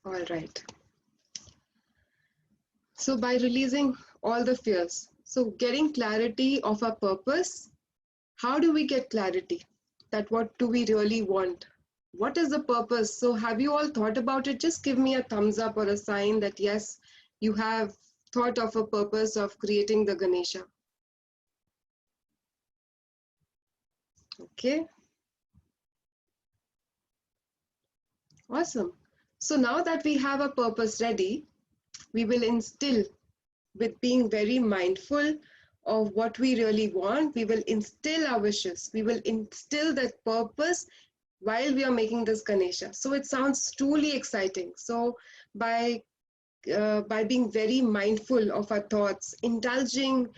All right. So by releasing all the fears, so getting clarity of our purpose, how do we get clarity? That what do we really want? What is the purpose? So have you all thought about it? Just give me a thumbs up or a sign that yes, you have thought of a purpose of creating the Ganesha. Okay, awesome. So now that we have a purpose ready, we will instill with being very mindful of what we really want. We will instill our wishes. We will instill that purpose while we are making this Ganesha. So it sounds truly exciting. So by being very mindful of our thoughts, indulging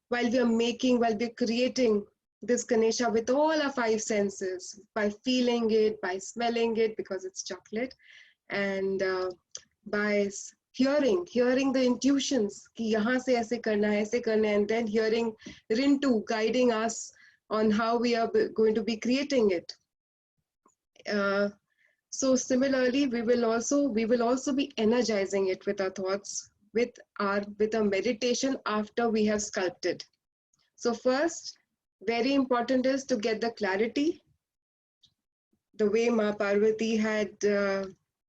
while we're creating this Ganesha with all our five senses, by feeling it, by smelling it because it's chocolate, and by hearing the intuitions कि यहाँ से ऐसे करना है, ऐसे करना है, and then hearing Rintu guiding us on how we are going to be creating it. So similarly, we will also be energizing it with our thoughts, with a meditation after we have sculpted. So first, very important is to get the clarity, the way Ma Parvati had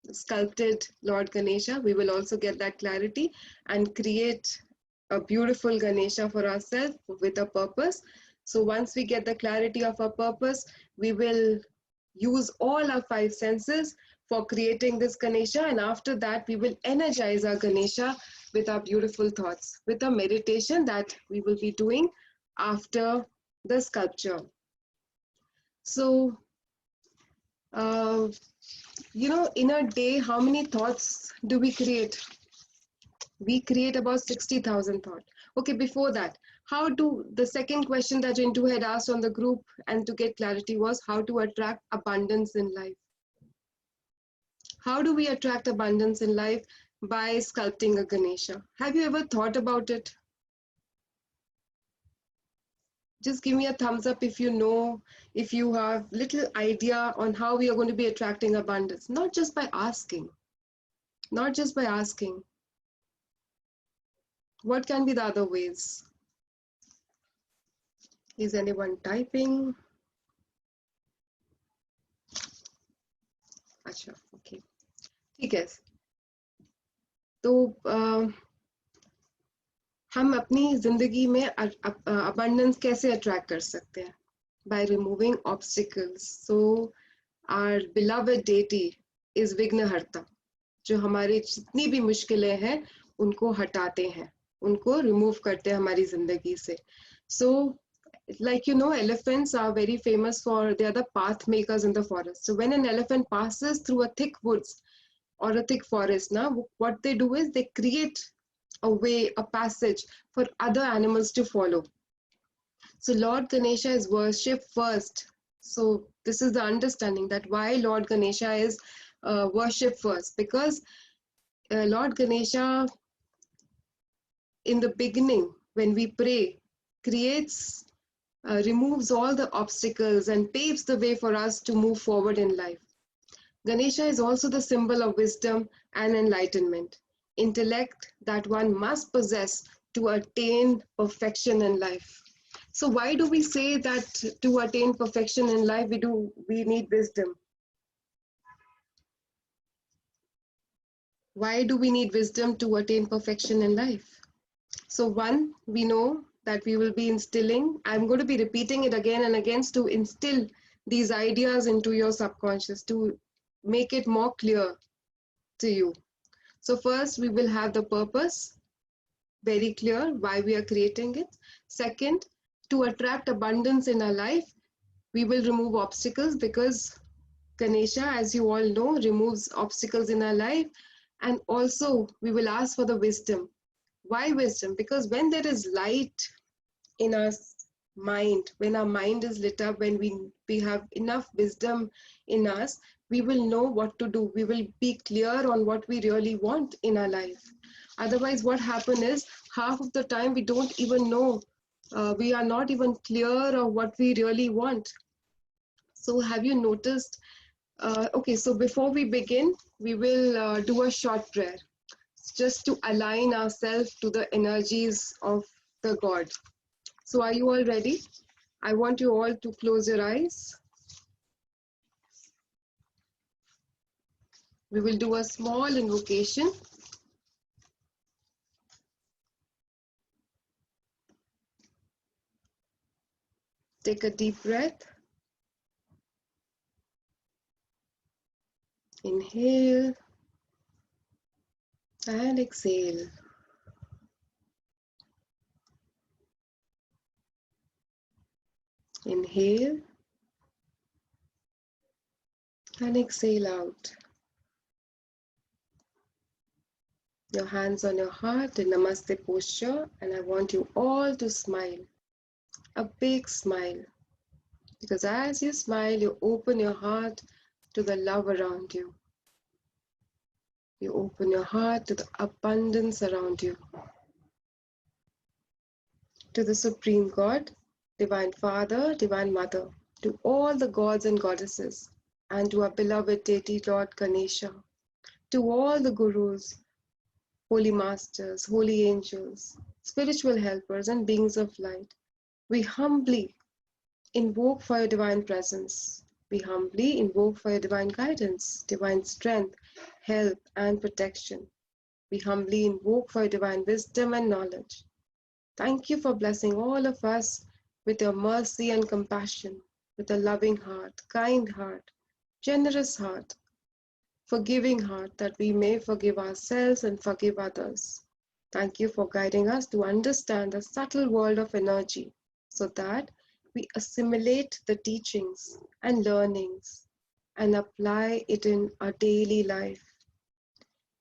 sculpted Lord Ganesha. We will also get that clarity and create a beautiful Ganesha for ourselves with a purpose. So once we get the clarity of our purpose, we will use all our five senses for creating this Ganesha, and after that we will energize our Ganesha with our beautiful thoughts, with a meditation that we will be doing after the sculpture. So in a day, how many thoughts do we create? We create about 60,000 thoughts. Okay, before that, the second question that Rintu had asked on the group and to get clarity was how to attract abundance in life. How do we attract abundance in life? By sculpting a Ganesha. Have you ever thought about it? Just give me a thumbs up if you know, if you have little idea on how we are going to be attracting abundance. Not just by asking. Not just by asking. What can be the other ways? Is anyone typing? अच्छा, okay. ठीक है. तो हम अपनी जिंदगी में abundance कैसे attract कर सकते हैं? By removing obstacles. So our beloved deity is Vignaharta, जो हमारी जितनी भी मुश्किलें हैं उनको हटाते हैं, उनको remove करते हैं हमारी जिंदगी से. So like elephants are very famous for, they are the path makers in the forest. So when an elephant passes through a thick woods or a thick forest, now what they do is they create a way, a passage for other animals to follow. So Lord Ganesha is worshipped first. So this is the understanding that why Lord Ganesha is worshipped first, because Lord Ganesha in the beginning when we pray removes all the obstacles and paves the way for us to move forward in life. Ganesha is also the symbol of wisdom and enlightenment, intellect that one must possess to attain perfection in life. So why do we say that to attain perfection in life we need wisdom? Why do we need wisdom to attain perfection in life? So one, we know that we will be instilling, I'm going to be repeating it again and again to instill these ideas into your subconscious, to make it more clear to you. So first, we will have the purpose, very clear why we are creating it. Second, to attract abundance in our life, we will remove obstacles, because Ganesha, as you all know, removes obstacles in our life. And also, we will ask for the wisdom. Why wisdom? Because when there is light in our mind, when our mind is lit up, when we have enough wisdom in us, we will know what to do. We will be clear on what we really want in our life. Otherwise, what happens is half of the time we don't even know. We are not even clear of what we really want. So have you noticed Okay, so before we begin, we will do a short prayer just to align ourselves to the energies of the God. So, are you all ready? I want you all to close your eyes. We will do a small invocation. Take a deep breath. Inhale and exhale. Inhale and exhale out. Your hands on your heart in Namaste posture, and I want you all to smile. A big smile. Because as you smile, you open your heart to the love around you. You open your heart to the abundance around you. To the Supreme God, Divine Father, Divine Mother, to all the gods and goddesses, and to our beloved deity Lord Ganesha, to all the gurus, holy masters, holy angels, spiritual helpers, and beings of light, we humbly invoke for your divine presence. We humbly invoke for your divine guidance, divine strength, help, and protection. We humbly invoke for your divine wisdom and knowledge. Thank you for blessing all of us with your mercy and compassion, with a loving heart, kind heart, generous heart, forgiving heart, that we may forgive ourselves and forgive others. Thank you for guiding us to understand the subtle world of energy so that we assimilate the teachings and learnings and apply it in our daily life.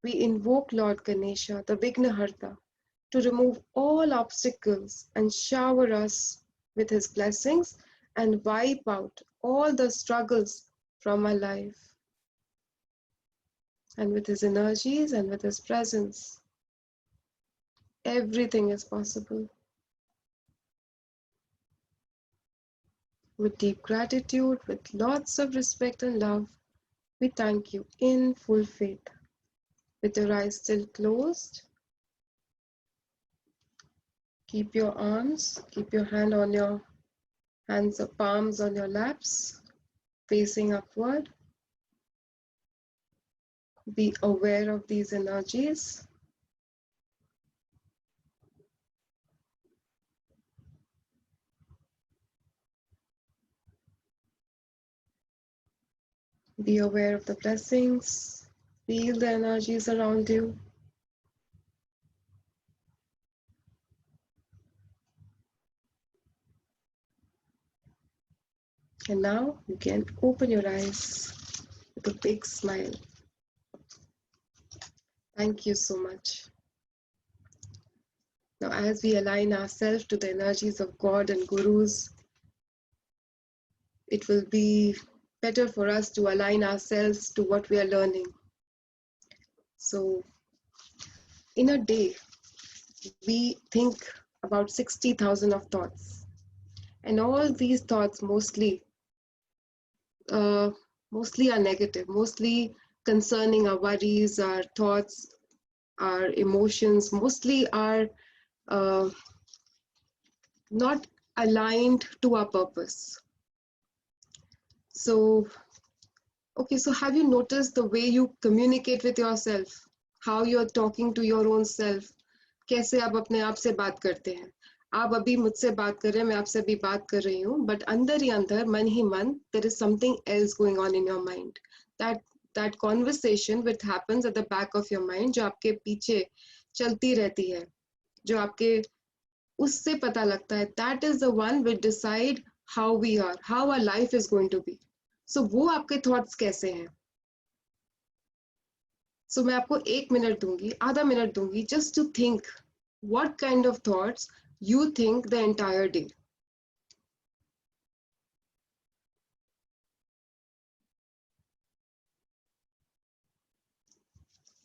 We invoke Lord Ganesha, the Vignaharta, to remove all obstacles and shower us with his blessings and wipe out all the struggles from our life. And with his energies and with his presence, everything is possible. With deep gratitude, with lots of respect and love, we thank you in full faith. With your eyes still closed, keep your arms, keep your hands or palms on your laps, facing upward. Be aware of these energies. Be aware of the blessings. Feel the energies around you. And now you can open your eyes with a big smile. Thank you so much. Now, as we align ourselves to the energies of God and Gurus, it will be better for us to align ourselves to what we are learning. So, in a day, we think about 60,000 of thoughts. And all these thoughts mostly are negative, mostly concerning our worries, our thoughts, our emotions, mostly are not aligned to our purpose. So, okay, so have you noticed the way you communicate with yourself? How you're talking to your own self? कैसे आप अपने आप से बात करते हैं? आप अभी मुझसे बात कर रहे हैं, मैं आपसे अभी बात कर रही हूँ, but अंदर ही अंदर, मन ही मन, there is something else going on in your mind. That conversation which happens at the back of your mind, जो आपके पीछे चलती रहती है, जो आपके उससे पता लगता है, that is the one which decide how we are, how our life is going to be. So वो आपके thoughts कैसे हैं? So मैं आपको 1 मिनट दूंगी, आधा मिनट दूंगी, just to think what kind of thoughts you think the entire day.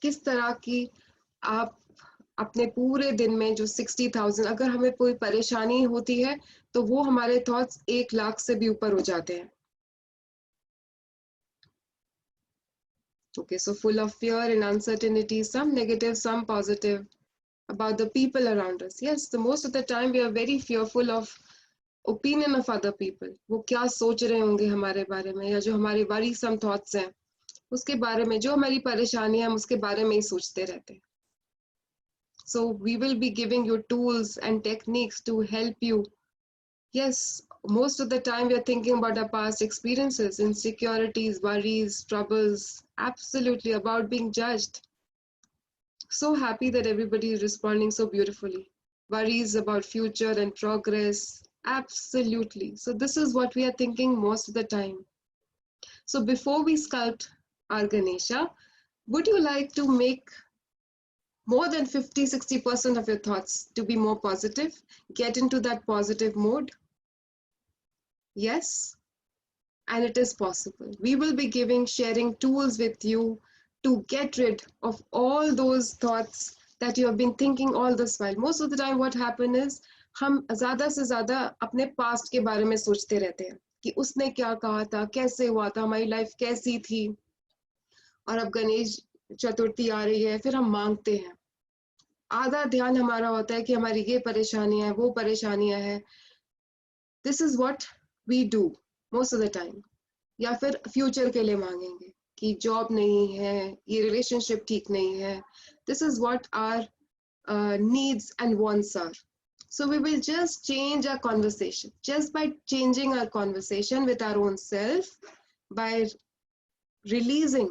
किस तरह की आप अपने पूरे दिन में जो 60,000, अगर हमें कोई परेशानी होती है तो वो हमारे थॉट्स 1 लाख से भी ऊपर हो जाते हैं. Okay, so full of fear and uncertainty, some negative, some positive, about the people around us. Yes, the most of the time we are very fearful of opinion of other people. वो क्या सोच रहे होंगे हमारे बारे में, या जो हमारे worrisome thoughts हैं उसके बारे में, जो हमारी परेशानियां हम उसके बारे में ही सोचते रहते हैं. So we will be giving you tools and techniques to help you. Yes, most of the time we are thinking about our past experiences, insecurities, worries, troubles, absolutely about being judged. So happy that everybody is responding so beautifully. Worries about future and progress, absolutely. So this is what we are thinking most of the time. So before we sculpt our Ganesha, would you like to make more than 50-60% of your thoughts to be more positive? Get into that positive mode? Yes, and it is possible. We will be sharing tools with you to get rid of all those thoughts that you have been thinking all this while. Most of the time what happen is हम ज़्यादा से ज़्यादा अपने past के बारे में सोचते रहते हैं कि उसने क्या कहा था, कैसे हुआ था, हमारी लाइफ कैसी थी. और अब गणेश चतुर्थी आ रही है, फिर हम मांगते हैं. आधा ध्यान हमारा होता है कि हमारी ये परेशानियां हैं, वो परेशानियां हैं. This is what we do most of the time. या फिर फ्यूचर के लिए मांगेंगे कि जॉब नहीं है, ये रिलेशनशिप ठीक नहीं है. This is what our needs and wants are. So we will just change our conversation. Just by changing our conversation with our own self, by releasing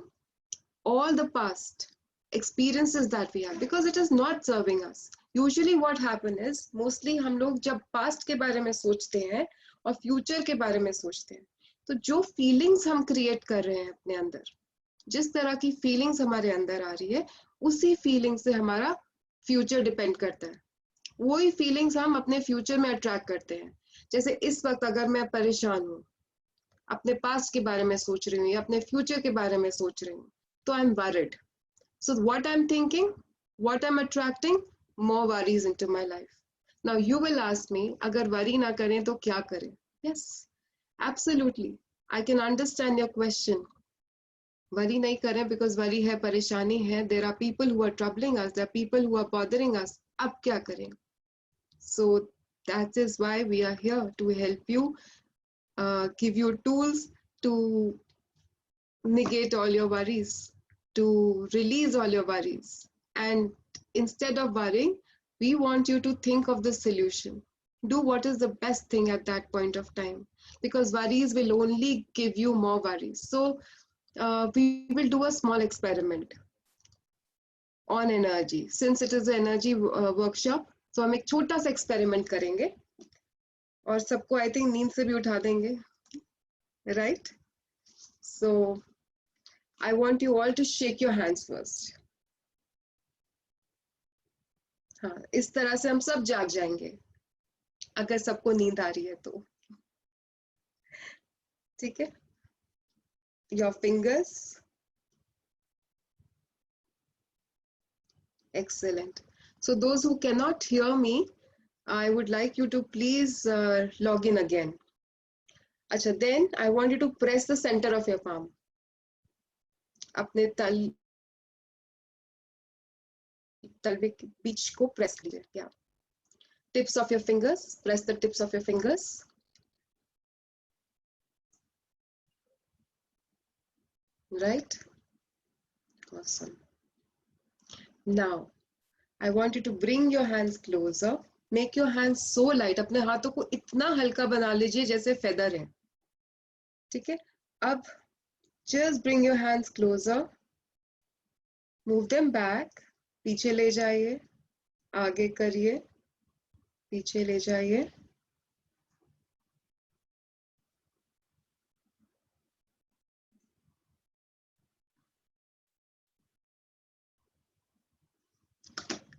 all the past experiences that we have, because it is not serving us. Usually what happen is, mostly हम लोग जब past के बारे में सोचते हैं और future के बारे में सोचते हैं, तो जो feelings हम create कर रहे हैं अपने अंदर, जिस तरह की feelings हमारे अंदर आ रही है, उसी feelings से हमारा future depend करता है. वही feelings हम अपने future में attract करते हैं. जैसे इस वक्त अगर मैं परेशान हूँ, अपने past के बारे में सोच रही हूँ या अपने future के बारे में सोच रही हूँ, तो I'm worried. So what I'm thinking, what I'm attracting, more worries into my life. Now you will ask me, अगर worry ना करें तो क्या करें? Yes, absolutely. I can understand your question. Worry नहीं करें because worry है, परेशानी है. There are people who are troubling us. There are people who are bothering us. अब क्या करें? So that is why we are here to help you, give you tools to negate all your worries, to release all your worries. And instead of worrying, we want you to think of the solution. Do what is the best thing at that point of time, because worries will only give you more worries. So we will do a small experiment on energy. Since it is an energy workshop, so हम एक छोटा सा experiment करेंगे और सबको I think नींद से भी उठा देंगे, right? So I want you all to shake your hands first. हाँ, इस तरह से हम सब जाग जाएंगे अगर सबको नींद आ रही है तो. ठीक है? Your fingers. Excellent. So those who cannot hear me, I would like you to please log in again. अच्छा, then I want you to press the center of your palm. अपने तलवे के बीच को press कीजिए. Yeah. Tips of your fingers. Press the tips of your fingers. Right? Awesome. Now, I want you to bring your hands closer. Make your hands so light. अपने हाथों को इतना हल्का बना लीजिए जैसे feather है. ठीक है? अब just bring your hands closer. Move them back. पीछे ले जाइए. आगे करिए. पीछे ले जाइए.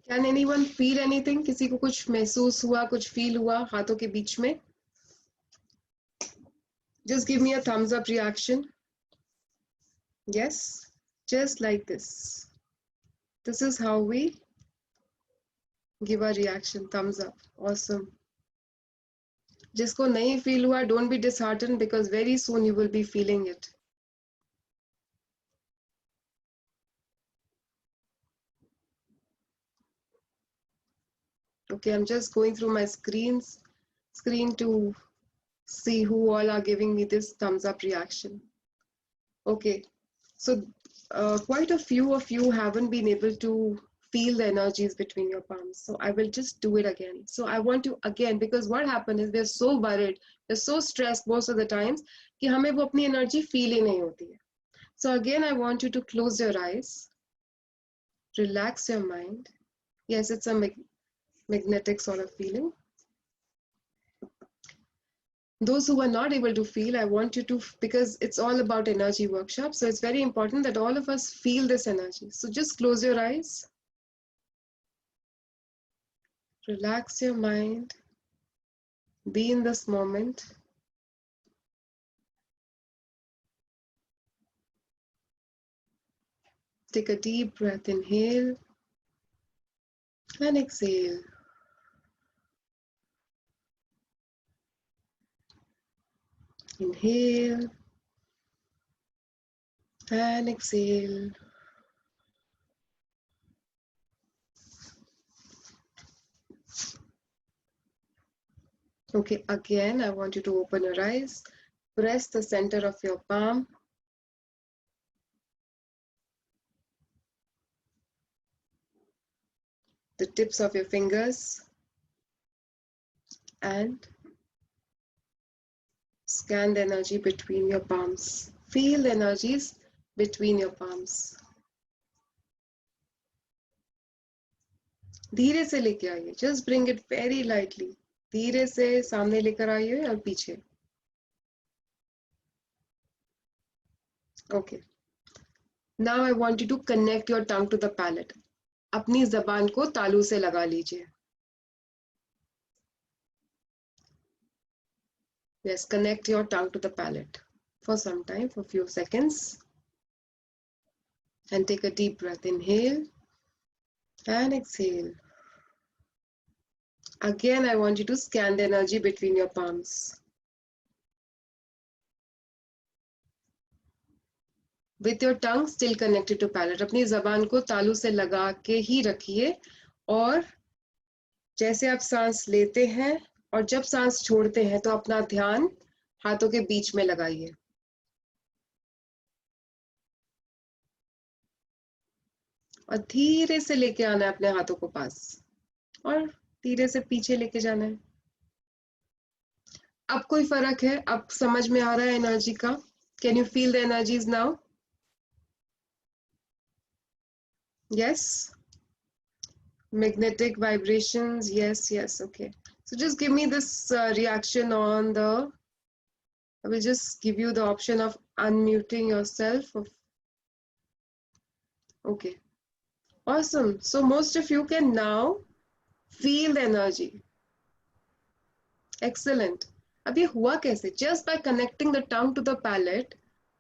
Can anyone feel anything? किसी को कुछ महसूस हुआ, कुछ feel हुआ हाथों के बीच में? Just give me a thumbs up reaction. Yes, just like this. This is how we give a reaction. Thumbs up. Awesome. जिसको नहीं feel हुआ, don't be disheartened because very soon you will be feeling it. Okay, I'm just going through my screen to see who all are giving me this thumbs up reaction. Okay, so quite a few of you haven't been able to feel the energies between your palms. So I will just do it again. So I want to again, because what happened is we're so worried, we're so stressed most of the times कि हमें वो अपनी energy feel ही नहीं होती है. So again, I want you to close your eyes, relax your mind. Yes, it's a magnetic sort of feeling. Those who are not able to feel, I want you to, because it's all about energy workshop, so it's very important that all of us feel this energy. So just close your eyes, relax your mind, be in this moment. Take a deep breath, inhale and exhale. Inhale and exhale. Okay, again, I want you to open your eyes, press the center of your palm. The tips of your fingers and scan the energy between your palms. Feel the energies between your palms. धीरे से लेके आइए. Just bring it very lightly. धीरे से सामने लेकर आइए और पीछे. Okay. Now I want you to connect your tongue to the palate. अपनी जबान को तालू से लगा लीजिए. Yes, connect your tongue to the palate for some time, for a few seconds. And take a deep breath. Inhale and exhale. Again, I want you to scan the energy between your palms. With your tongue still connected to palate. अपनी जबान को तालू से लगा के ही रखिए और जैसे आप सांस लेते हैं और जब सांस छोड़ते हैं तो अपना ध्यान हाथों के बीच में लगाइए. और धीरे से लेके आना है अपने हाथों को पास और धीरे से पीछे लेके जाना है. अब कोई फर्क है? अब समझ में आ रहा है एनर्जी का? Can you feel the energies now? Yes? Magnetic vibrations, yes, okay. So just give me this reaction on the, I will just give you the option of unmuting yourself. Okay, awesome. So most of you can now feel the energy. Excellent. अब ये हुआ कैसे? Just by connecting the tongue to the palate,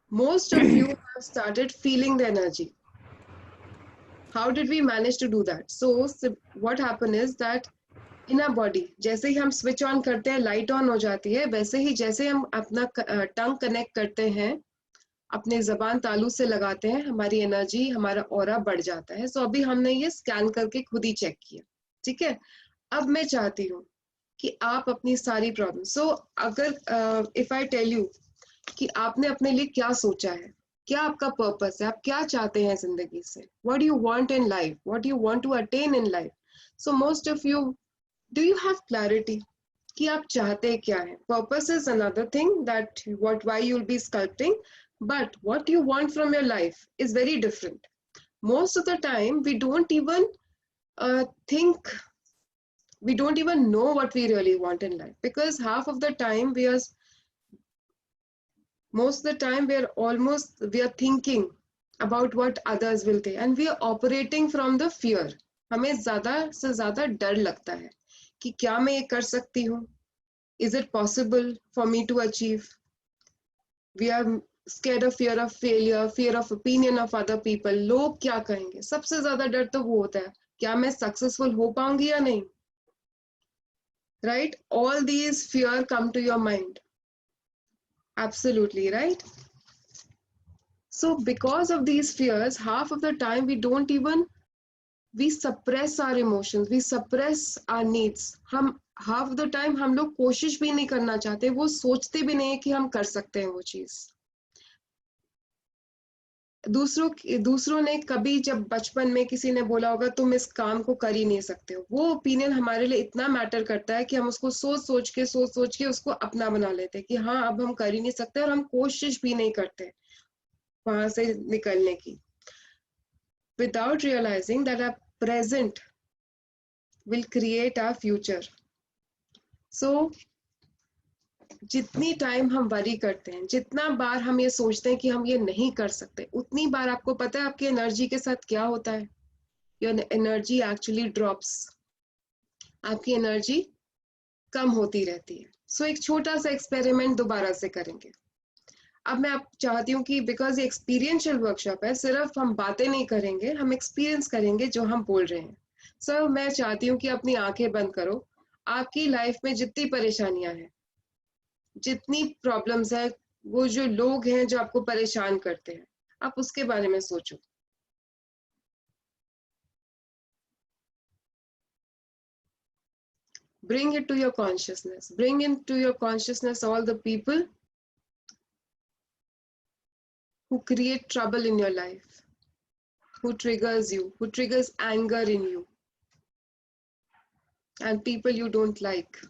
most of you have started feeling the energy. How did we manage to do that? So what happened is that in our body, जैसे ही हम switch on करते हैं, light on हो जाती है, वैसे ही जैसे हम अपना tongue connect करते हैं, अपने जबान तालू से लगाते हैं, हमारी एनर्जी, हमारा ऑरा बढ़ जाता है. सो अभी हमने ये स्कैन करके खुद ही चेक किया. ठीक है, अब मैं चाहती हूँ कि आप अपनी सारी प्रॉब्लम, सो अगर इफ आई टेल यू कि आपने अपने लिए क्या सोचा है, क्या आपका पर्पस है, आप क्या चाहते हैं जिंदगी से, what do you want in life, what do you want to attain in life. So most of you, do you have clarity कि आप चाहते क्या है? Purpose is another thing, that what why you will be sculpting, but what you want from your life is very different. Most of the time we don't even think, we don't even know what we really want in life, because half of the time most of the time we are thinking about what others will think, and we are operating from the fear. हमें ज़्यादा से ज़्यादा डर लगता है कि क्या मैं ये कर सकती हूँ? Is it possible for me to achieve? We are scared of fear of failure, fear of opinion of other people. लोग क्या कहेंगे? सबसे ज़्यादा डर तो वो होता है, क्या मैं सक्सेसफुल हो पाऊंगी या नहीं? Right? All these fear come to your mind. Absolutely, right? So because of these fears, half of the time we don't even we suppress our emotions, we suppress our needs. हम half the time हम लोग कोशिश भी नहीं करना चाहते, वो सोचते भी नहीं है कि हम कर सकते हैं वो चीज. दूसरों ने कभी जब बचपन में किसी ने बोला होगा तुम इस काम को कर ही नहीं सकते हो, वो ओपिनियन हमारे लिए इतना मैटर करता है कि हम उसको सोच सोच के उसको अपना बना लेते हैं कि हाँ अब हम कर ही नहीं सकते, और हम कोशिश भी नहीं करते वहां से निकलने की, without realizing that our present will create our future. So जितनी टाइम हम वरी करते हैं, जितना बार हम ये सोचते हैं कि हम ये नहीं कर सकते, उतनी बार आपको पता है आपकी एनर्जी के साथ क्या होता है? योर एनर्जी एक्चुअली ड्रॉप्स, आपकी एनर्जी कम होती रहती है. सो एक छोटा सा एक्सपेरिमेंट दोबारा से करेंगे. अब मैं आप चाहती हूँ कि बिकॉज ये एक्सपीरियंशियल वर्कशॉप है, सिर्फ हम बातें नहीं करेंगे, हम एक्सपीरियंस करेंगे जो हम बोल रहे हैं. सो मैं चाहती हूँ कि अपनी आंखें बंद करो. आपकी लाइफ में जितनी परेशानियां हैं, जितनी प्रॉब्लम्स है, वो जो लोग हैं जो आपको परेशान करते हैं, आप उसके बारे में सोचो. Bring it to your consciousness. Bring into your consciousness all the people who create trouble in your life, who triggers you, who triggers anger in you, and people you don't like.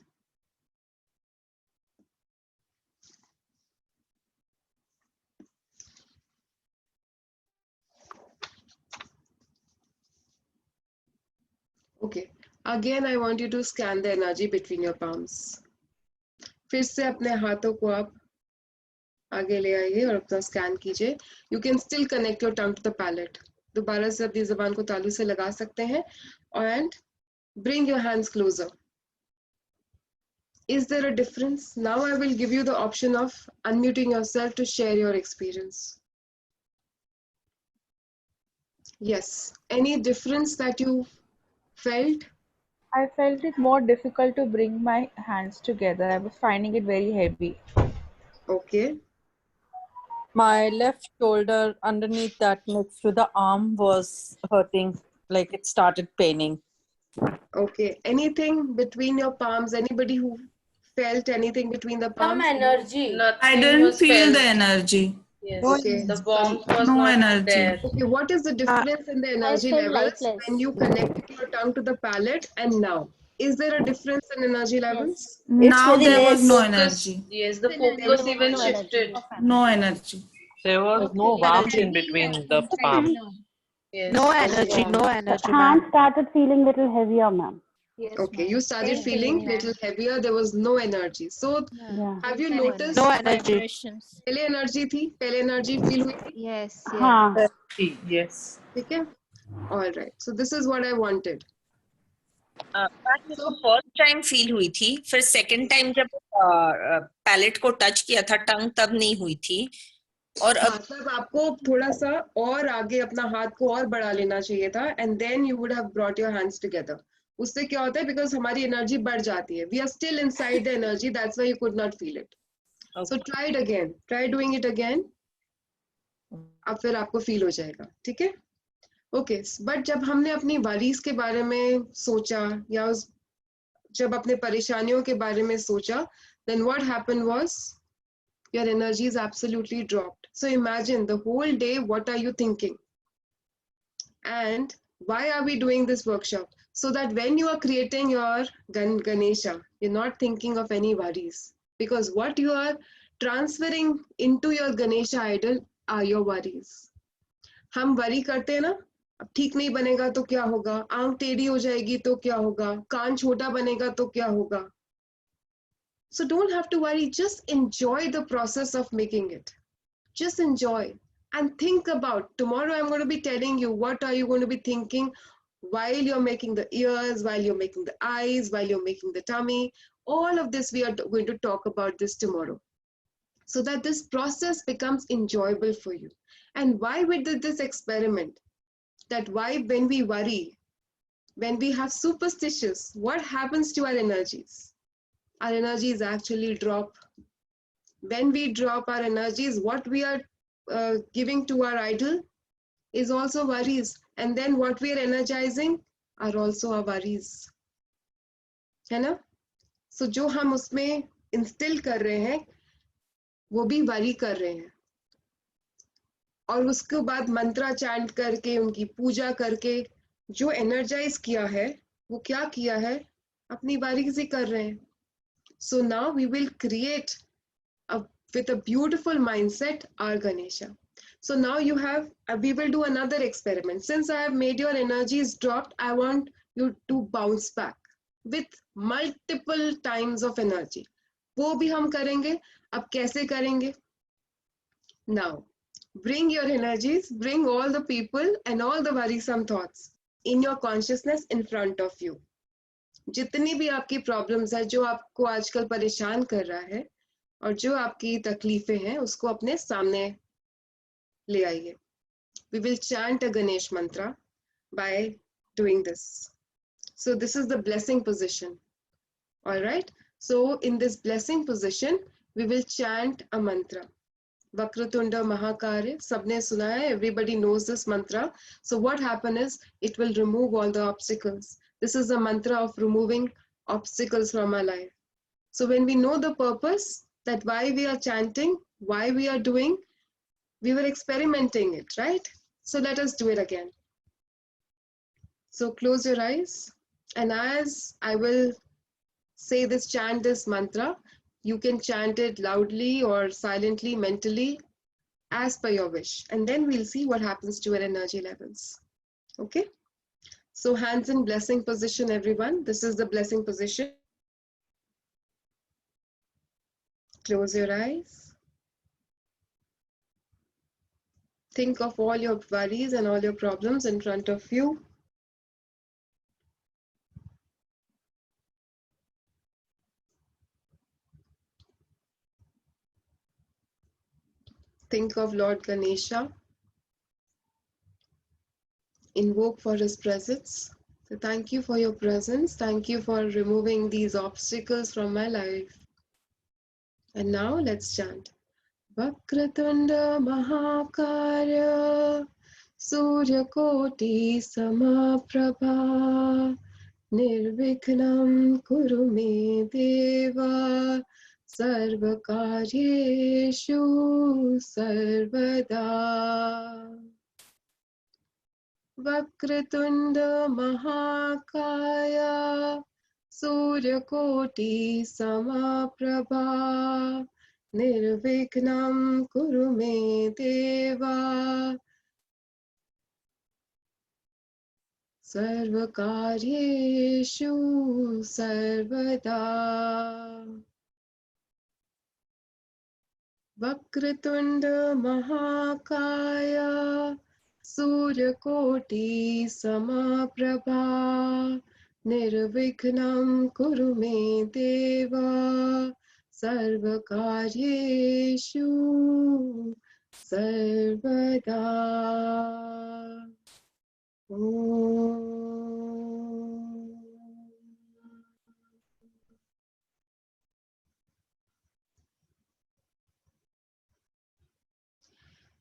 Okay, again I want you to scan the energy between your palms. फिर से अपने हाथों को आप आगे ले आइए और अपना स्कैन कीजिए. You can still connect your tongue to the palate. दोबारा से अपनी जबान को तालू से लगा सकते हैं. And bring your hands closer. Is there a difference? Now I will give you the option of unmuting yourself to share your experience. Yes. Any difference that you felt? I felt it more difficult to bring my hands together. I was finding it very heavy. Okay. My left shoulder underneath that next to the arm was hurting, like it started paining. Okay. Anything between your palms? Anybody who felt anything between the Some palms? energy. I didn't feel the energy. Yes. Okay. The warmth was No not energy. there. Okay, what is the difference in the energy felt levels lightless. when you connected your tongue to the palate and now? Is there a difference in energy levels? Now very there was less. no Focus, energy. yes, the focus even no energy. shifted. No energy. There was no warmth in between the palms. Yes. No the energy, warmth. no energy, Hands ma'am. started feeling little heavier, ma'am. Yes, Okay, you started feeling little heavier. There was no energy. So, Yeah. have you noticed? No energy. पहले energy थी, पहले energy feel हुई थी. Yes, हाँ. Yes. ठीक है. All right. So this is what I wanted. तो first time feel हुई थी, फिर सेकंड टाइम जब पैलेट को टच किया था टंग, तब नहीं हुई थी. और अब मतलब आपको थोड़ा सा और आगे अपना हाथ को और बढ़ा लेना चाहिए था, and then you would have brought your hands together. उससे क्या होता है, बिकॉज हमारी एनर्जी बढ़ जाती है. We are still inside the energy, that's why you could not feel it. So try it again, try doing it again. अब फिर आपको फील हो जाएगा. ठीक है. ओके. बट जब हमने अपनी वरीज के बारे में सोचा, या जब अपने परेशानियों के बारे में सोचा, then what happened was your energy is absolutely dropped. So imagine the whole day, what are you thinking? And why are we doing this workshop? So that when you are creating your Ganesha, you're not thinking of any worries. Because what you are transferring into your Ganesha idol are your worries. हम worry करते हैं ना, अब ठीक नहीं बनेगा तो क्या होगा, आंख टेढ़ी हो जाएगी तो क्या होगा, कान छोटा बनेगा तो क्या होगा. So don't have to worry, just enjoy the process of making it. Just enjoy and think about, tomorrow I'm going to be telling you what are you going to be thinking while you're making the ears, while you're making the eyes, while you're making the tummy. All of this we are going to talk about this tomorrow, so that this process becomes enjoyable for you. And why we did this experiment, that why when we worry, when we have superstitious, what happens to our energies? Our energies actually drop. When we drop our energies, what we are giving to our idol is also worries. and then what we are energizing are also our worries, है ना? So जो हम उसमें instill कर रहे हैं वो भी worry कर रहे हैं, और उसके बाद मंत्रा चैंट करके उनकी पूजा करके जो energize किया है वो क्या किया है, अपनी worries ही कर रहे हैं. So now we will create with a beautiful mindset our Ganesha. So now you have, we will do another experiment. Since I have made your energies dropped, I want you to bounce back with multiple times of energy. वो भी हम करेंगे. अब कैसे करेंगे? Now, bring your energies, bring all the people and all the worrisome thoughts in your consciousness in front of you. जितनी भी आपकी प्रॉब्लम्स है, जो आपको आजकल परेशान कर रहा है और जो आपकी तकलीफें हैं, उसको अपने सामने ले आइए. We will chant a Ganesh mantra by doing this. So this is the blessing position. All right. So in this blessing position, we will chant a mantra. Vakratunda Mahakarya. Sabne suna hai. Everybody knows this mantra. So what happens is, it will remove all the obstacles. This is a mantra of removing obstacles from our life. So when we know the purpose, that why we are chanting, why we are doing, we were experimenting it, right? So let us do it again. So close your eyes, and as I will say this, chant this mantra, you can chant it loudly or silently, mentally, as per your wish. And then we'll see what happens to your energy levels. Okay? So hands in blessing position, everyone. This is the blessing position. Close your eyes. Think of all your worries and all your problems in front of you. Think of Lord Ganesha. Invoke for his presence. So thank you for your presence. Thank you for removing these obstacles from my life. And now let's chant. Vakratunda Mahakarya Suryakoti Samaprabha Nirvikhnam Kuru Me Deva Sarvakaryeshu Sarvada. Vakratunda Mahakaya Suryakoti Samaprabha Nirvikhnam Kuru Me Deva Sarvakaryeshu Sarvada. Vakratunda Mahakaya Suryakoti Samaprabha Nirvikhnam Kuru Me Deva Sarvakaryeshu Sarvada. Om.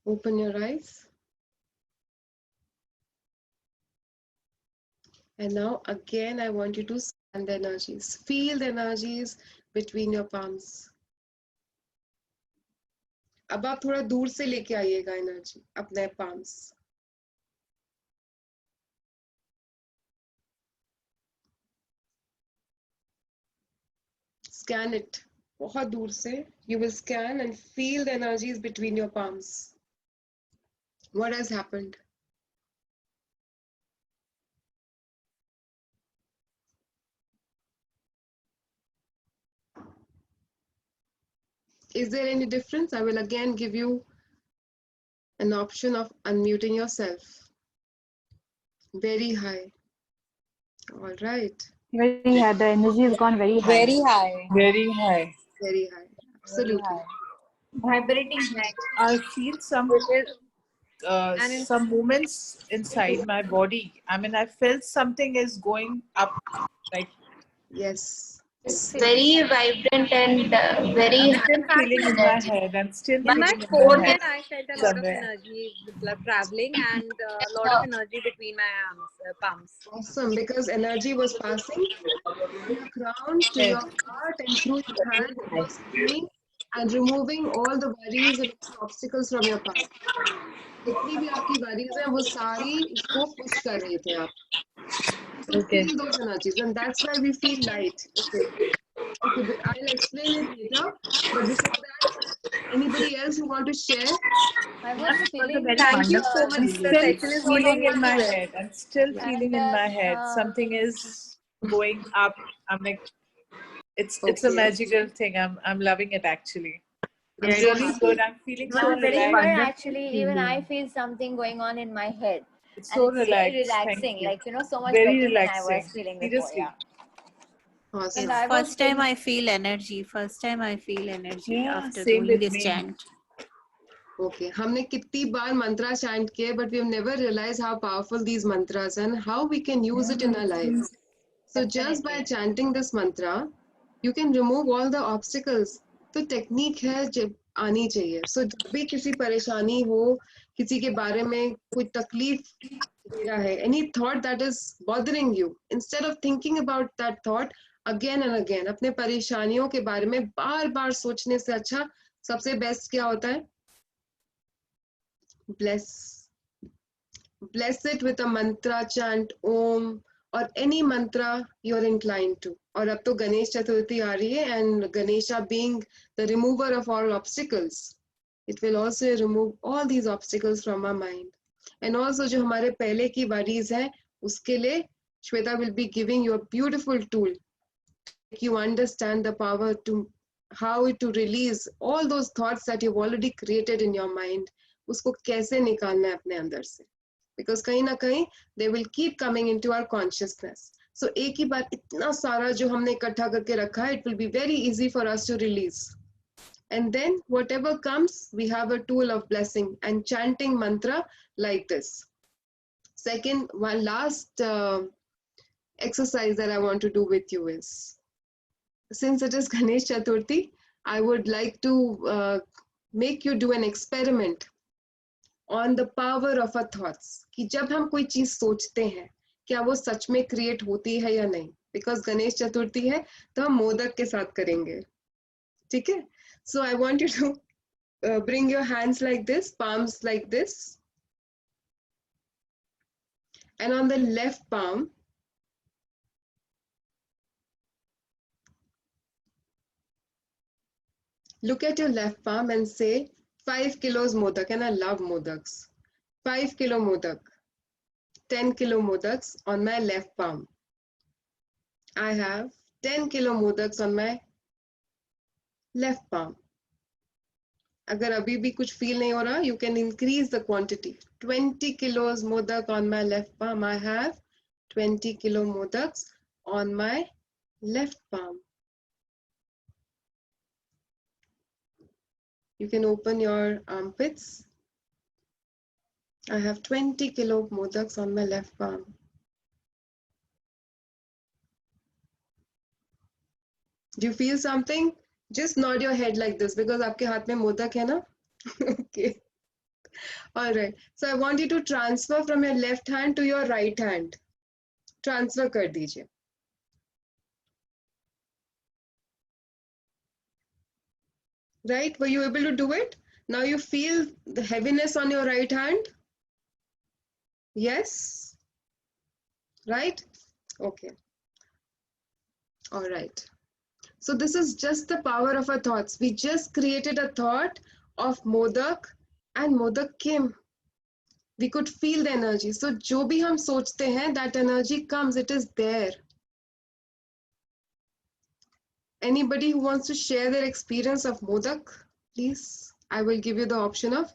Open your eyes. And now again, I want you to scan the energies. Feel the energies between your palms. अब आप थोड़ा दूर से लेके आइएगा energy अपने palms. Scan it. बहुत दूर से. You will scan and feel the energies between your palms. What has happened? Is there any difference? I will again give you an option of unmuting yourself. Very high. All right. Very high. The energy has gone very high. Very high. Very high. Very high. Absolutely. Vibrating high. I feel some movements inside my body. I mean, I felt something is going up, like Yes. It's very vibrant and very I'm still high feeling in my energy. head. I'm still In my feeling in my forehead, head I felt a lot of somewhere. energy traveling and a lot of energy between my arms, palms. Awesome, because energy was passing from your crown to your heart and through your hand. It was coming and removing all the worries and obstacles from your path. जितनी भी आपकी worries हैं वो सारी इसको push कर रहे थे आप. So Okay. feel those energies, and that's why we feel light. Okay. Okay, but I'll explain it later. But before that, anybody else who want to share? I was feeling. Thank you so I'm much. The still session is going feeling in my wonderful. head. I'm still feeling in my head. And, Something is going up. I'm like, it's a Okay. magical thing. I'm loving it actually. I'm It's so really happy. good. I'm feeling It so was very relaxed. good actually. Even I feel something going on in my head. It's And so it's very relaxed. Thank relaxing. you. Like, so much Very better than I relaxing. was feeling before. Seriously. Yeah. Awesome. And I was First time feeling- I feel energy. First time I feel energy Yeah, after same doing with this me. chant. Okay. हमने कितनी बार mantra chant किए, but we've never realized how powerful these mantras and how we can use it in our lives. So just by chanting this mantra, you can remove all the obstacles. तो technique है जब आनी चाहिए. So जब भी किसी परेशानी हो, किसी के बारे में कोई तकलीफ दे रहा है, any thought that is bothering you, instead of thinking about that thought again and again, अपने परेशानियों के बारे में बार बार सोचने से अच्छा सबसे बेस्ट क्या होता है? Bless it with a mantra chant Om or any mantra you're inclined to. और अब तो गणेश चतुर्थी आ रही है, and Ganesha being the remover of all obstacles, it will also remove all these obstacles from our mind. And also जो हमारे पहले की worries हैं उसके लिए Shweta will be giving you a beautiful tool to make you understand the power to how to release all those thoughts that you've already created in your mind. उसको कैसे निकालना है अपने अंदर से, because कहीं ना कहीं they will keep coming into our consciousness. So एक ही बार इतना सारा जो हमने इकट्ठा करके रखा है, it will be very easy for us to release. And then whatever comes, we have a tool of blessing and chanting mantra like this. Second, one last exercise that I want to do with you is, since it is Ganesh Chaturthi, I would like to make you do an experiment on the power of our thoughts. कि जब हम कोई चीज सोचते हैं, क्या वो सच में क्रिएट होती है या नहीं? Because गणेश चतुर्थी है, तो हम मोदक के साथ करेंगे. ठीक है? So I want you to bring your hands like this, palms like this. And on the left palm, look at your left palm and say 5 kilos modak, and I love modaks. 5 kilo modak, 10 kilo modaks on my left palm. I have 10 kilo modaks on my left palm. अगर अभी भी कुछ feel नहीं हो रहा, you can increase the quantity. 20 kilos modak on my left palm. I have 20 kilo modaks on my left palm. You can open your armpits. I have 20 kilo modaks on my left palm. Do you feel something? Just nod your head like this because आपके हाथ में मोदक है ना? Okay. All right. So I want you to transfer from your left hand to your right hand. Transfer कर दीजिए. Right? Were you able to do it? Now you feel the heaviness on your right hand? Yes? Right? Okay. All right. So this is just the power of our thoughts. We just created a thought of modak and modak came. We could feel the energy. So जो भी हम सोचते हैं, that energy comes, it is there. Anybody who wants to share their experience of modak, please? I will give you the option of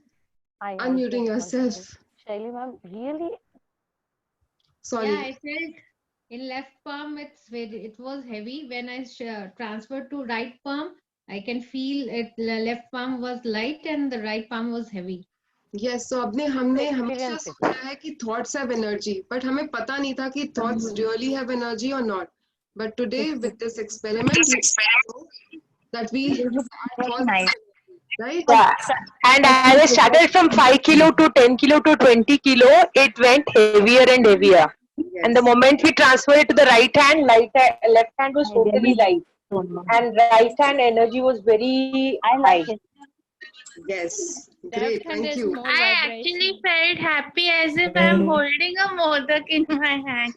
unmuting yourself. Shaili ma'am, really? Sorry. Yeah, I felt in left palm it was heavy. When I transferred to right palm, I can feel it. Left palm was light and the right palm was heavy. Yes, so हमने हमेशा Experience it. सोचा है कि thoughts have energy, but हमें पता नहीं था कि thoughts really have energy or not. But today, with this experiment, we know that our thoughts, Nice. right? Yeah. And as I started from 5 kilo to 10 kilo to 20 kilo, it went heavier and heavier. And the moment we transferred it to the right hand, left hand was totally light. And right hand energy was very I high. like it. Yes, great, thank you. I actually felt happy as if I'm holding a modak in my hand.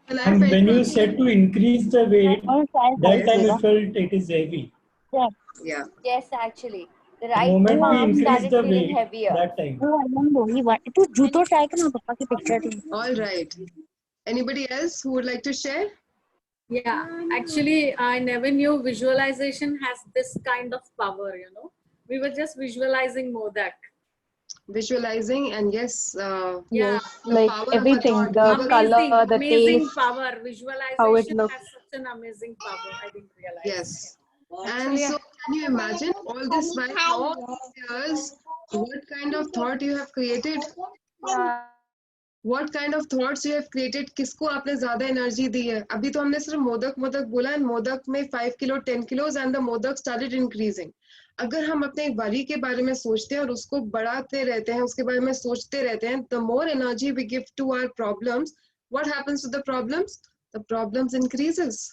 And I And felt when you happy. said to increase the weight, that time Yes. it felt it is heavy. Yeah. Yes, actually. The The right moment we palm increase started the feeling weight, heavier. that time. Oh, I don't know. He want to juto try करना पापा की picture थी. All right. Anybody else who would like to share? Yeah, actually, I never knew visualization has this kind of power, you know. We were just visualizing Modak. Visualizing, and yes, Yeah, the Like power everything, of a thought. the color, the amazing taste, power. how it Visualization looks. has such an amazing power. I didn't realize. Yes. And so, can you imagine all this while all these years, what kind of thought you have created? What kind of thoughts you have created? किसको आपने ज़्यादा energy दी है? अभी तो हमने सिर्फ मोदक बोला, and modak में 5 kilo 10 kilos and the modak started increasing. अगर हम अपने एक बारी के बारे में सोचते हैं और उसको बढ़ाते रहते हैं, उसके बारे में सोचते रहते हैं, the more energy we give to our problems, what happens to the problems? The problems increases.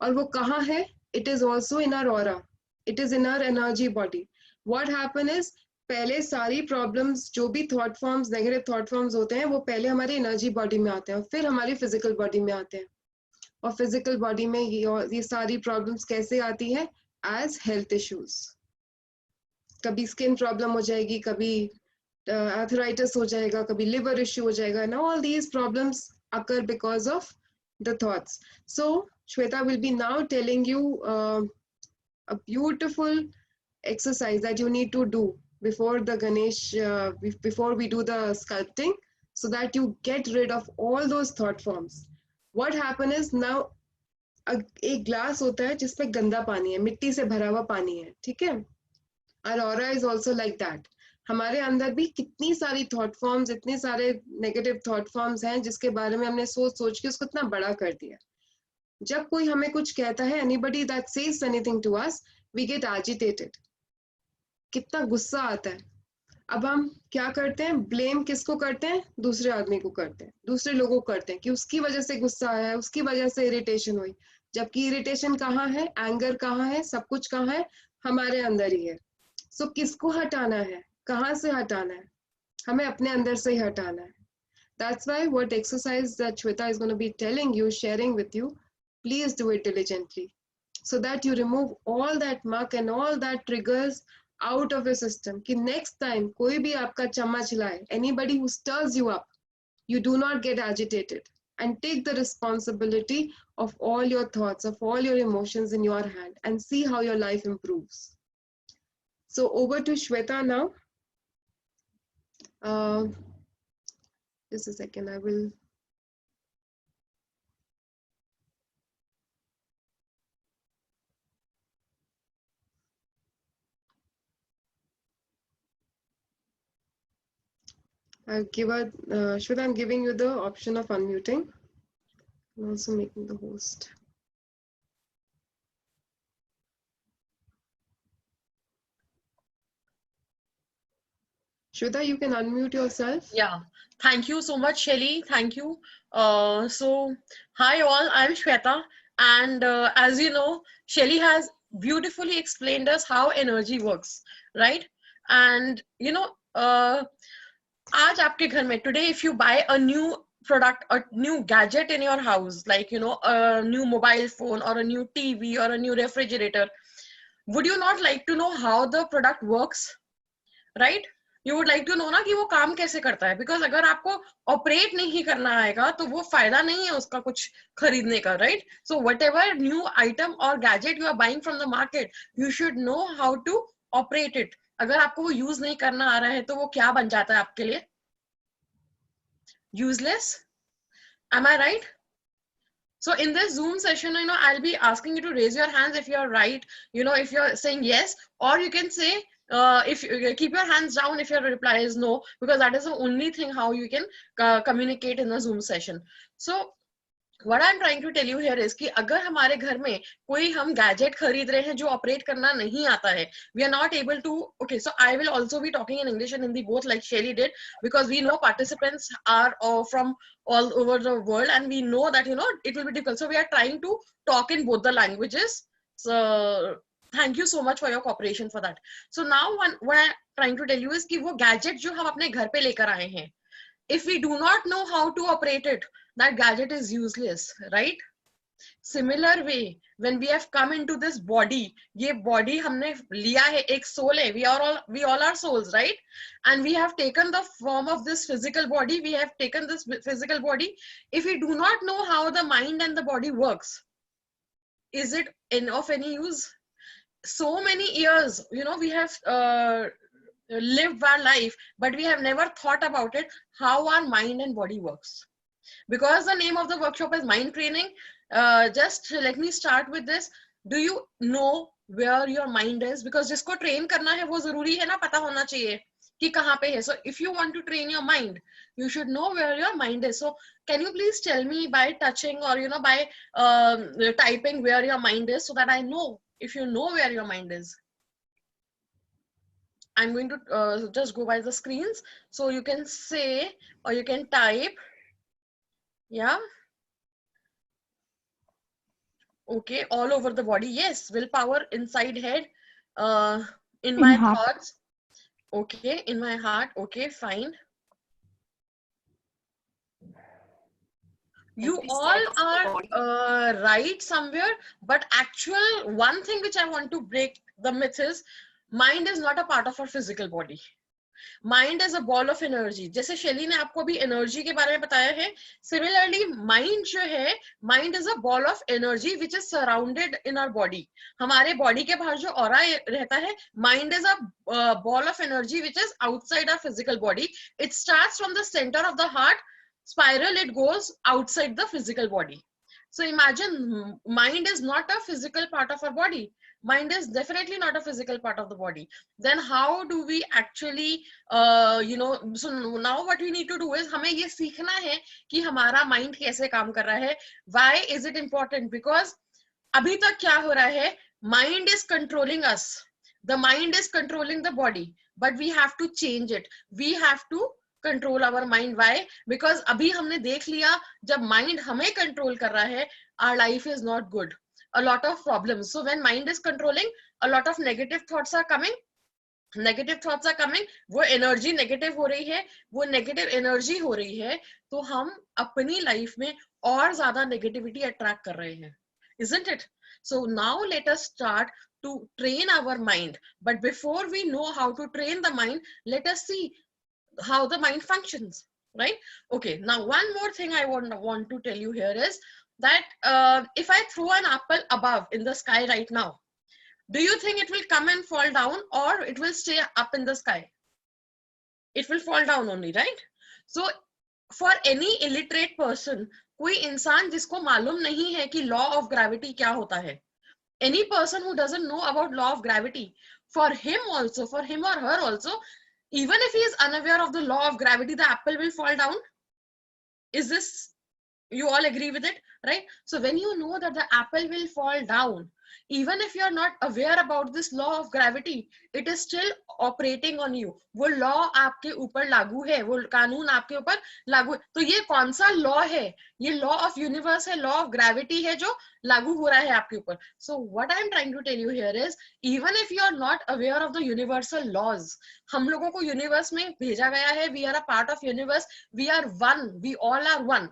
और वो कहाँ है? It is also in our aura. It is in our energy body. What happen is, पहले सारी problems जो भी thought forms negative thought forms होते हैं वो पहले हमारी एनर्जी बॉडी में आते हैं और फिर हमारी फिजिकल बॉडी में आते हैं और फिजिकल बॉडी में ये सारी प्रॉब्लम्स कैसे आती है एज हेल्थ इश्यूज कभी स्किन प्रॉब्लम हो जाएगी कभी आर्थराइटिस हो जाएगा कभी लिवर इश्यू हो जाएगा and all these problems occur because of the thoughts so Shweta will be now telling you a beautiful exercise that you need to do before the Ganesh, before we do the sculpting, so that you get rid of all those thought forms. What happens is now, एक glass होता है जिसमें गंदा पानी है मिट्टी से भरा हुआ पानी है ठीक है Our aura is also like that. हमारे अंदर भी कितनी सारी थॉट फॉर्म्स इतने सारे नेगेटिव थॉट फॉर्म्स हैं जिसके बारे में हमने सोच के उसको इतना बड़ा कर दिया जब कोई हमें कुछ कहता है anybody that says anything to us we get agitated कितना गुस्सा आता है अब हम क्या करते हैं ब्लेम किसको करते हैं दूसरे आदमी को करते हैं दूसरे लोगों को करते हैं कि उसकी वजह से गुस्सा आया है उसकी वजह से इरिटेशन हुई जबकि इरिटेशन कहाँ है एंगर कहाँ है सब कुछ कहाँ है हमारे अंदर ही है सो किसको हटाना है कहाँ से हटाना है हमें अपने अंदर से ही हटाना है That's why what exercise that Shweta is going to be telling you, sharing with you, please do it diligently so that you remove all that muck and all that triggers out of your system. कि next time कोई भी आपका चम्मच लाए, anybody who stirs you up, you do not get agitated and take the responsibility of all your thoughts, of all your emotions in your hand and see how your life improves. So over to Shweta now. Just a second, I will. Shweta, I'm giving you the option of unmuting. I'm also making the host. Shweta, you can unmute yourself. Yeah, thank you so much, Shelly. Thank you. So, hi all, I'm Shweta. And as you know, Shelly has beautifully explained us how energy works, right? And you know, आज आपके घर में today, if you buy a new product, a new gadget in your house, like you know, a new mobile phone or a new TV or a new refrigerator, would you not like to know how the product works, right? You would like to know ना कि वो काम कैसे करता है because अगर आपको operate नहीं करना आएगा तो वो फायदा नहीं है उसका कुछ खरीदने का, right? So whatever new item or gadget you are buying from the market, you should know how to operate it. अगर आपको वो यूज नहीं करना आ रहा है तो वो क्या बन जाता है आपके लिए? Useless? Am I right? So in this Zoom session, you know, I'll be asking you to raise your hands if you're right, you know, if you're saying yes, or you can say, if you keep your hands down if your reply is no, because that is the only thing how you can communicate in a Zoom session. So what I'm trying to tell you here is कि अगर हमारे घर में कोई हम gadget खरीद रहे हैं जो ऑपरेट करना नहीं आता है, we are not able to, okay, so I will also be talking in English and Hindi both like Shelly did, because we know participants are from all over the world and we know that, you know, it will be difficult. So we are trying to talk in both the languages. So thank you so much for your cooperation for that. So now what I'm trying to tell you is कि वो gadget जो हम अपने घर पे लेकर आए हैं, if we do not know how to operate it, that gadget is useless, right? Similar way, when we have come into this body, ये body हमने लिया है, एक soul है, we all are souls, right? And we have taken the form of this physical body, we have taken this physical body. If we do not know how the mind and the body works, is it of any use? So many years, you know, we have lived our life, but we have never thought about it, how our mind and body works. Because the name of the workshop is mind training, just let me start with this. Do you know where your mind is? Because जिसको train करना है वो जरूरी है ना, पता होना चाहिए कि कहाँ पे है. So if you want to train your mind, you should know where your mind is. So can you please tell me by touching or, you know, by typing where your mind is, so that I know if you know where your mind is. I'm going to just go by the screens, so you can say or you can type. Yeah. Okay, all over the body. Yes, willpower inside head, in my thoughts. Okay, in my heart. Okay, fine. You all are right somewhere, but actual one thing which I want to break the myth is, mind is not a part of our physical body. Mind is a ball of energy. जैसे शैली ने आपको भी energy के बारे में बताया है, similarly mind जो है, mind is a ball of energy which is surrounded in our body. हमारे body के बाहर जो aura रहता है, mind is a ball of energy which is outside our physical body. It starts from the center of the heart, spiral, it goes outside the physical body. So imagine, mind is not a physical part of our body. Mind is definitely not a physical part of the body. Then how do we actually, you know, so now what we need to do is, हमें ये सीखना है कि हमारा mind कैसे काम कर रहा है. Why is it important? Because अभी तक क्या हो रहा है, mind is controlling us. The mind is controlling the body, but we have to change it. We have to control our mind. Why? Because अभी हमने देख लिया, जब mind हमें control कर रहा है, our life is not good. A lot of problems. So when mind is controlling, a lot of negative thoughts are coming. Negative thoughts are coming. वो energy negative हो रही है, वो negative energy हो रही है, तो हम अपनी life में और ज़्यादा negativity attract कर रहे हैं. Isn't it? So now let us start to train our mind. But before we know how to train the mind, let us see how the mind functions, right? Okay, now one more thing I want to tell you here is that if I throw an apple above in the sky right now, do you think it will come and fall down, or it will stay up in the sky? It will fall down only, right? So for any illiterate person, कोई इंसान जिसको मालूम नहीं है कि law of gravity क्या होता है, any person who doesn't know about law of gravity, for him also, for him or her also, even if he is unaware of the law of gravity, the apple will fall down. Is this, you all agree with it, right? So when you know that the apple will fall down, even if you are not aware about this law of gravity, it is still operating on you. वो law आपके ऊपर लागू है, वो कानून आपके ऊपर लागू है. तो ये कौन सा law है? ये law of universe है, law of gravity है जो लागू हो रहा है आपके ऊपर. So what I am trying to tell you here is, even if you are not aware of the universal laws, हम लोगों को universe में भेजा गया है, we are a part of universe, we are one, we all are one.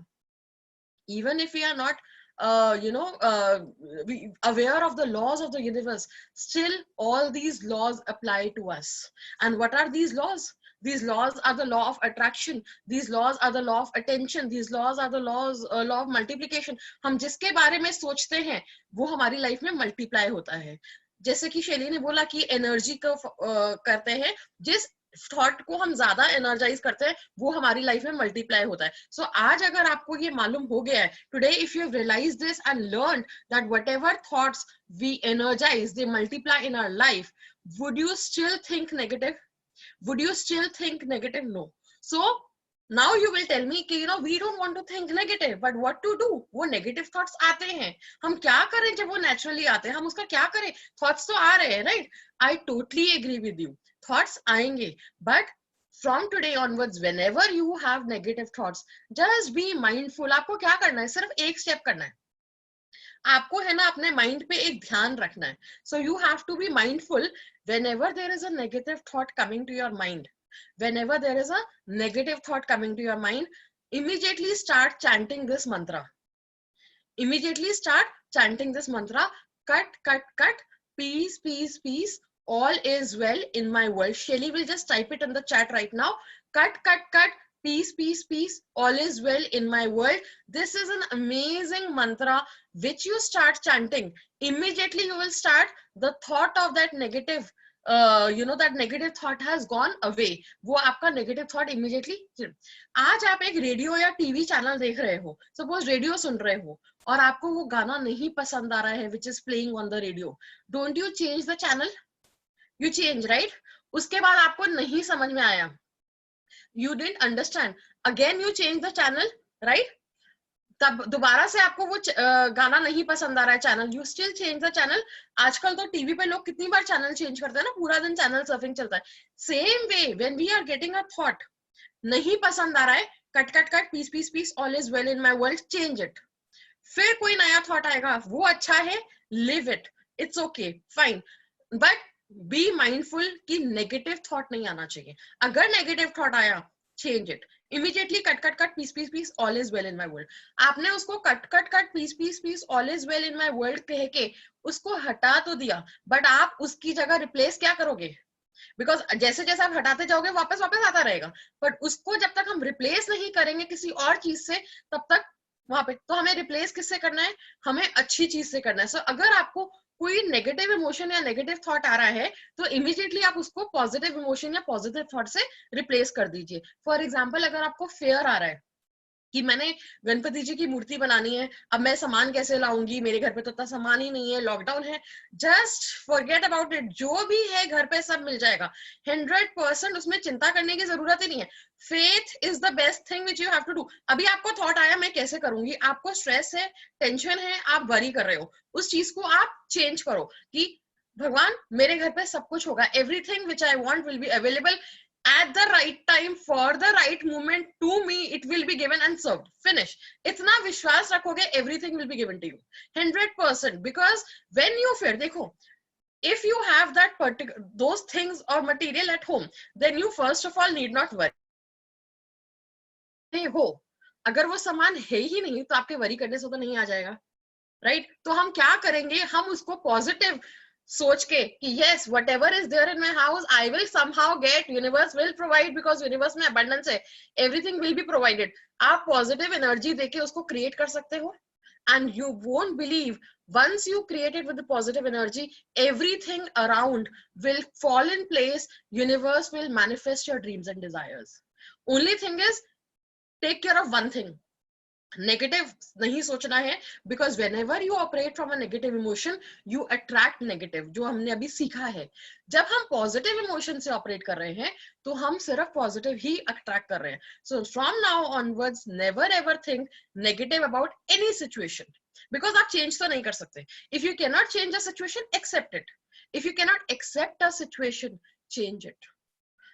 Even if we are not aware of the laws of the universe, still all these laws apply to us. And what are these laws? These laws are the law of attraction. These laws are the law of attention. These laws are the law of multiplication. हम जिसके बारे में सोचते हैं वो हमारी life में multiply होता है. जैसे कि शैली ने बोला कि एनर्जी को करते हैं, जिस थॉट को हम ज्यादा एनर्जाइज करते हैं वो हमारी लाइफ में मल्टीप्लाई होता है. सो आज अगर आपको ये मालूम हो गया है, today if you realize this and learn that whatever thoughts we energize they multiply in our life, would you still think negative? Would you still think negative? No. So Now you will tell me कि we don't want to think negative, but what to do? वो negative thoughts आते हैं, हम क्या करें जब वो naturally आते हैं, हम उसका क्या करें? Thoughts तो आ रहे हैं, right? I totally agree with you. Thoughts आएंगे, but from today onwards, whenever you have negative thoughts, just be mindful. आपको क्या करना है? सिर्फ एक step करना है. आपको है ना अपने mind पे एक ध्यान रखना है. So you have to be mindful whenever there is a negative thought coming to your mind. Whenever there is a negative thought coming to your mind, immediately start chanting this mantra. Immediately start chanting this mantra. Cut, cut, cut. Peace, peace, peace. All is well in my world. Shelly will just type it in the chat right now. Cut, cut, cut. Peace, peace, peace. All is well in my world. This is an amazing mantra which you start chanting. Immediately you will start the thought of that negative that negative thought has gone away. वो आपका negative thought immediately. आज आप एक radio या TV channel देख रहे हो, suppose radio सुन रहे हो और आपको वो गाना नहीं पसंद आ रहा है which is playing on the radio. Don't you change the channel? You change, right? उसके बाद आपको नहीं समझ में आया. You didn't understand. Again you change the channel, right? तब दोबारा से आपको वो गाना नहीं पसंद आ रहा है channel, you still change the channel. आजकल तो टीवी पे लोग कितनी बार चैनल चेंज करते हैं ना, पूरा दिन चैनल सर्फिंग चलता है. Same way when we are getting a thought, नहीं पसंद आ रहा है, cut cut cut, peace peace peace, all is well in my world, change it. फिर कोई नया थॉट आएगा, वो अच्छा है, live it, it's okay, fine, but be mindful कि नेगेटिव थॉट नहीं आना चाहिए. अगर नेगेटिव थॉट आया, change it. Immediately cut cut cut, peace peace peace, all is well in my world. आपने उसको cut cut cut, peace peace peace, all is well in my world कह के उसको हटा तो दिया, but आप उसकी जगह रिप्लेस क्या करोगे? Because जैसे जैसे आप हटाते जाओगे वापस वापस आता रहेगा, but उसको जब तक हम रिप्लेस नहीं करेंगे किसी और चीज से, तब तक वहां पे. तो हमें रिप्लेस किससे करना है? हमें अच्छी चीज से करना है. सो अगर आपको कोई नेगेटिव इमोशन या नेगेटिव थॉट आ रहा है, तो इमीडिएटली आप उसको पॉजिटिव इमोशन या पॉजिटिव थॉट से रिप्लेस कर दीजिए. फॉर एग्जांपल, अगर आपको फेयर आ रहा है कि मैंने गणपति जी की मूर्ति बनानी है, अब मैं सामान कैसे लाऊंगी, मेरे घर पे तो इतना सामान ही नहीं है, लॉकडाउन है, जस्ट फॉरगेट अबाउट इट. जो भी है घर पे सब मिल जाएगा. 100% उसमें चिंता करने की जरूरत ही नहीं है. Faith is the best thing which you have to do. अभी आपको थॉट आया मैं कैसे करूंगी, आपको स्ट्रेस है, टेंशन है, आप वरी कर रहे हो, उस चीज को आप चेंज करो कि भगवान मेरे घर पे सब कुछ होगा, everything which I want will be available at the right time for the right moment to me, it will be given and served. Finish. इतना विश्वास रखोगे, everything will be given to you 100%. because when you fear, देखो, if you have that particular those things or material at home, then you first of all need not worry. हो, अगर वो सामान है ही नहीं तो आपके वरी करने से तो नहीं आ जाएगा, राइट? तो हम क्या करेंगे, हम उसको पॉजिटिव सोच के कि yes, whatever is there in my house, I will somehow get, universe will provide, because universe में abundance है, everything will be provided. आप positive energy देके उसको create कर सकते हो, and you won't believe, once you create it with the positive energy, everything around will fall in place. Universe will manifest your dreams and desires. Only thing is, take care of one thing. Negative नहीं सोचना है, because whenever you operate from a negative emotion, you attract negative, जो हमने अभी सीखा है. जब हम पॉजिटिव इमोशन से ऑपरेट कर रहे हैं तो हम सिर्फ पॉजिटिव ही अट्रैक्ट कर रहे हैं. So from now onwards never ever think negative about any situation, because आप चेंज तो नहीं कर सकते. If you can not change a situation, accept it. If you can not accept a situation, change it.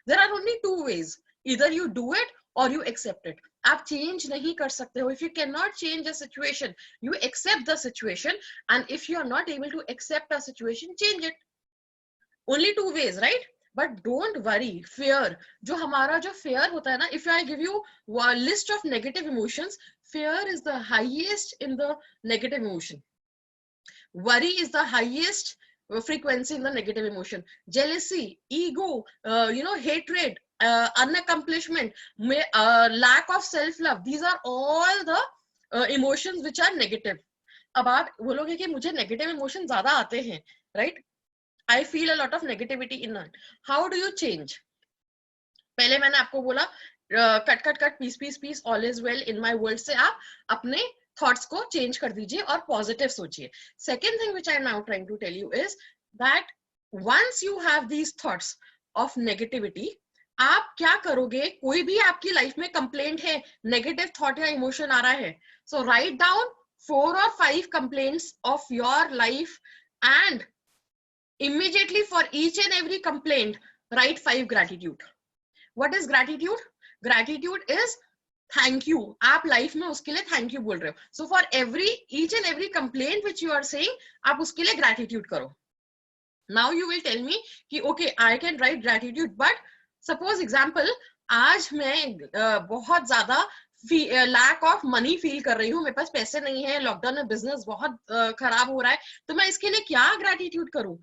There are only two ways, either you do it or you accept it. आप change नहीं कर सकते हो. If you cannot change a situation, you accept the situation, and if you are not able to accept a situation, change it. Only two ways, right? But don't worry. Fear, जो हमारा जो fear होता है ना, if I give you a list of negative emotions, fear is the highest in the negative emotion. Worry is the highest frequency in the negative emotion. Jealousy, ego, hatred, unaccomplishment, lack of self-love, these are all the emotions which are negative. अब आप बोलोगे कि मुझे negative emotion ज्यादा आते हैं, right? I feel a lot of negativity in that. How do you change? पहले मैंने आपको बोला cut cut cut, peace peace peace, all is well in my world से आप अपने थॉट्स को चेंज कर दीजिए और पॉजिटिव सोचिए. Second thing which I am now trying to tell you is that once you have these thoughts of negativity, आप क्या करोगे, कोई भी आपकी लाइफ में कंप्लेंट है, नेगेटिव थॉट या इमोशन आ रहा है, सो write down 4 or 5 complaints of your life and immediately for each and every complaint write 5 gratitude. What is gratitude? Gratitude is thank you. आप लाइफ में उसके लिए थैंक यू बोल रहे हो. So for each and every complaint which you are saying, आप उसके लिए gratitude करो. Now you will tell me कि okay, I can write gratitude, but suppose example, आज मैं बहुत ज्यादा लैक ऑफ मनी फील कर रही हूँ, मेरे पास पैसे नहीं है, लॉकडाउन में बिजनेस बहुत खराब हो रहा है, तो मैं इसके लिए क्या ग्रेटिट्यूड करूँ?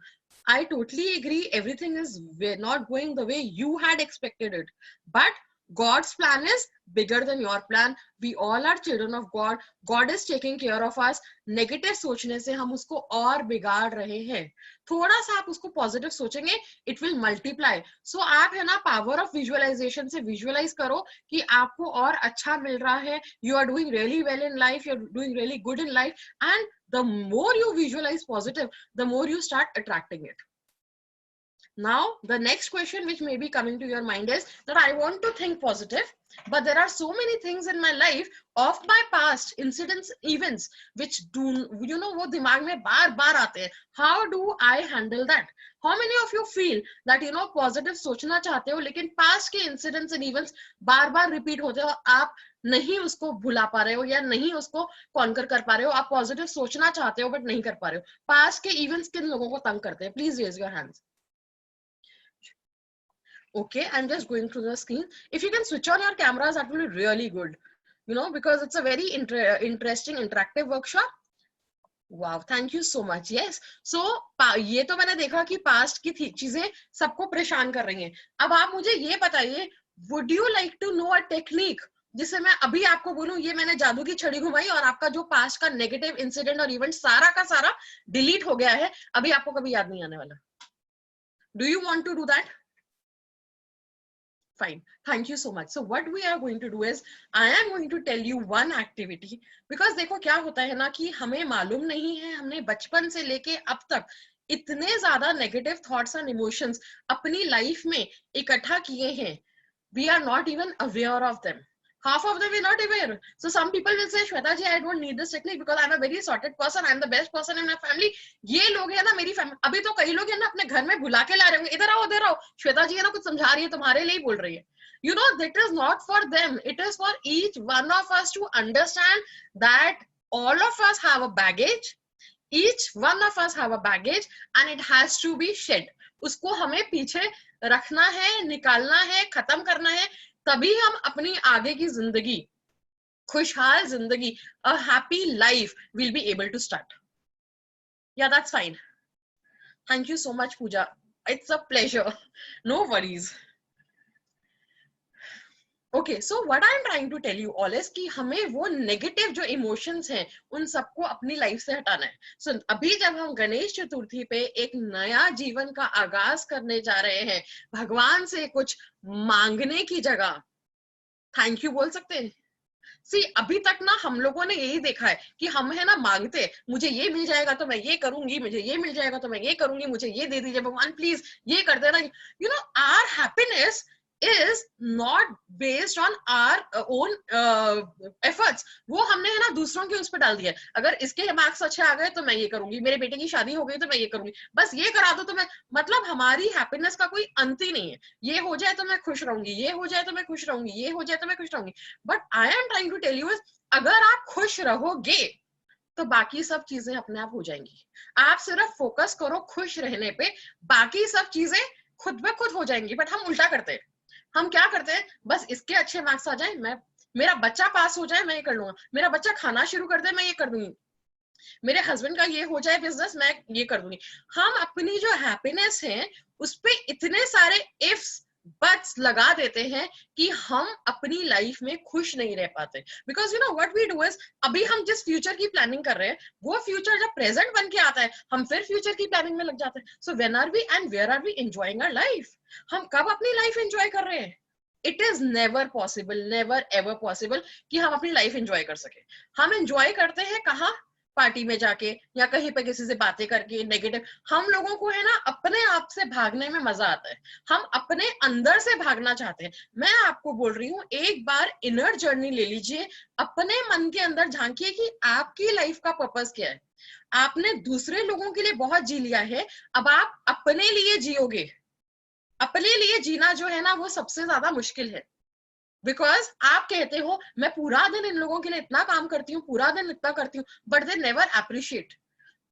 I totally agree, everything is not going the way you had expected it, but God's plan is bigger than your plan. We all are children of God. God is taking care of us. Negative सोचने से हम उसको और बिगाड़ रहे हैं. थोड़ा सा आप उसको पॉजिटिव सोचेंगे, इट विल मल्टीप्लाई. सो आप है ना पावर ऑफ विजुअलाइजेशन से विजुअलाइज करो कि आपको और अच्छा मिल रहा है. You are doing really well in life, you are doing really good in life, and the more you visualize positive, the more you start attracting it. Now, the next question which may be coming to your mind is that I want to think positive, but there are so many things in my life of my past incidents, events, which do, you know, वो दिमाग में बार-बार आते हैं. How do I handle that? How many of you feel that, you know, positive सोचना चाहते हो, लेकिन past के incidents and events बार-बार repeat होते हो, आप नहीं उसको भुला पा रहे हो या नहीं उसको कॉन्कर कर पा रहे हो, आप पॉजिटिव सोचना चाहते हो बट नहीं कर पा रहे हो. पास्ट के इवेंट्स किन लोगों को तंग करते हैं? Please raise your hands. Okay, I'm just going through the screen. If you can switch on your cameras, that will be really good, you know, because it's a very interesting interactive workshop. Wow, thank you so much. Yes, so ये तो मैंने देखा कि past की चीजें सबको परेशान कर रही हैं. अब आप मुझे ये बताइए, would you like to know a technique जिससे मैं अभी आपको बोलूं ये मैंने जादू की छड़ी घुमाई और आपका जो पास्ट का नेगेटिव इंसिडेंट और इवेंट सारा का सारा डिलीट हो गया है, अभी आपको कभी याद नहीं आने वाला? Do you want to do that? Fine, thank you so much. So what we are going to do is I am going to tell you one activity, because देखो क्या होता है ना कि हमें मालूम नहीं है, हमने बचपन से लेके अब तक इतने ज्यादा नेगेटिव थॉट्स एंड इमोशंस अपनी लाइफ में इकट्ठा किए हैं. We are not even aware of them. Half of them we're not aware. So some people will say, Shweta ji, I don't need this technique because I'm a very sorted person. I'm the best person in my family. ये लोग है ना मेरी family. अभी तो कई लोग है ना अपने घर में बुला के ला रहे होंगे, इधर आओ उधर आओ, श्वेता जी है ना कुछ समझा रही है, तुम्हारे लिए बोल रही है. You know, that is not for them. It is for each one of us to understand that all of us have a baggage. Each one of us have a baggage and it has to be shed. उसको हमें पीछे रखना है, निकालना है, खत्म करना है, तभी हम अपनी आगे की जिंदगी, खुशहाल जिंदगी, a happy life will be able to start. Yeah, that's fine. Thank you so much, Pooja. It's a pleasure. No worries. Okay, so what I'm trying to tell you all is कि हमें वो negative जो emotions हैं उन सबको अपनी life से हटाना है. So अभी जब हम गणेश चतुर्थी पे एक नया जीवन का आगाज करने जा रहे हैं, भगवान से कुछ मांगने की जगह थैंक यू बोल सकते हैं. सी अभी तक ना हम लोगों ने यही देखा है कि हम है ना मांगते, मुझे ये मिल जाएगा तो मैं ये करूंगी, मुझे ये मिल जाएगा तो मैं ये करूंगी, मुझे ये दे दीजिए भगवान प्लीज, ये कर देना. You know, our happiness is not based on our own efforts. वो हमने है ना दूसरों के उस पर डाल दिया. अगर इसके मार्क्स अच्छे आ गए तो मैं ये करूंगी, मेरे बेटे की शादी हो गई तो मैं ये करूंगी, बस ये करा दो तो मैं, मतलब हमारी हैप्पीनेस का कोई अंत ही नहीं है. ये हो जाए तो मैं खुश रहूंगी, ये हो जाए तो मैं खुश रहूंगी, ये हो जाए तो मैं खुश रहूंगी. But I am trying to tell you is, अगर आप खुश रहोगे तो बाकी सब चीजें अपने आप हो जाएंगी. आप सिर्फ फोकस करो खुश रहने पे, बाकी सब चीजें खुद ब खुद हो जाएंगी. बट हम उल्टा करते हैं. हम क्या करते हैं, बस इसके अच्छे मार्क्स आ जाए, मैं, मेरा बच्चा पास हो जाए, मैं ये कर लूंगा, मेरा बच्चा खाना शुरू कर दे, मैं ये कर दूंगी, मेरे हस्बैंड का ये हो जाए बिजनेस, मैं ये कर दूंगी. हम अपनी जो हैप्पीनेस है उस पे इतने सारे इफ्स बट्स लगा देते हैं कि हम अपनी लाइफ में खुश नहीं रह पाते. Because you know what we do is, अभी हम जिस फ्यूचर की प्लानिंग कर रहे हैं वो फ्यूचर जब प्रेजेंट बन के आता है हम फिर फ्यूचर की प्लानिंग में लग जाते हैं. So when are we and where are we enjoying our life? हम कब अपनी लाइफ एंजॉय कर रहे हैं? It is never possible, never ever possible कि हम अपनी लाइफ एंजॉय कर सके. हम एंजॉय करते हैं कहाँ? पार्टी में जाके या कहीं पे किसी से बातें करके नेगेटिव। हम लोगों को है ना अपने आप से भागने में मजा आता है, हम अपने अंदर से भागना चाहते हैं। मैं आपको बोल रही हूँ एक बार इनर जर्नी ले लीजिए, अपने मन के अंदर झांकिए कि आपकी लाइफ का पर्पस क्या है। आपने दूसरे लोगों के लिए बहुत जी लिया है, अब आप अपने लिए जियोगे। अपने लिए जीना जो है ना वो सबसे ज्यादा मुश्किल है, बिकॉज आप कहते हो मैं पूरा दिन इन लोगों के लिए इतना काम करती हूँ, पूरा दिन इतना करती हूँ, but they never appreciate.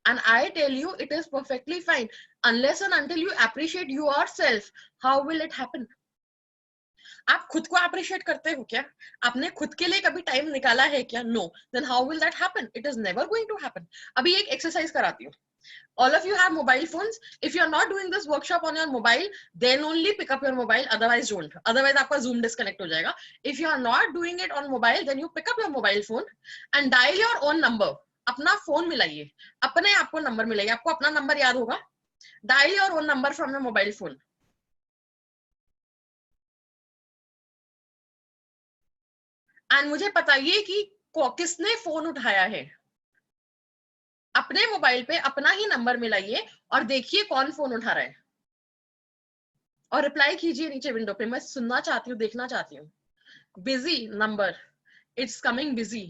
And I tell you it is perfectly fine, unless and until you appreciate yourself, how will it happen? आप खुद को अप्रिशिएट करते हो क्या? आपने खुद के लिए कभी टाइम निकाला है क्या? No. Then how will that happen? It is never going to happen. अभी एक एक्सरसाइज कराती हूँ। All of you have mobile phones. If you are not doing this workshop on your mobile, then only pick up your mobile. Otherwise, don't. Otherwise, आपका Zoom disconnect हो जाएगा. If you are not doing it on mobile, then you pick up your mobile phone and dial your own number. अपना phone मिलाइए, अपने आप को number मिलाइए। आपको अपना number याद होगा? Dial your own number from your mobile phone. And मुझे बताइए कि किसने फोन उठाया है। अपने मोबाइल पे अपना ही नंबर मिलाइए और देखिए कौन फोन उठा रहा है, और रिप्लाई कीजिए नीचे विंडो पे। मैं सुनना चाहती हूँ, देखना चाहती हूँ। Busy number, it's coming busy,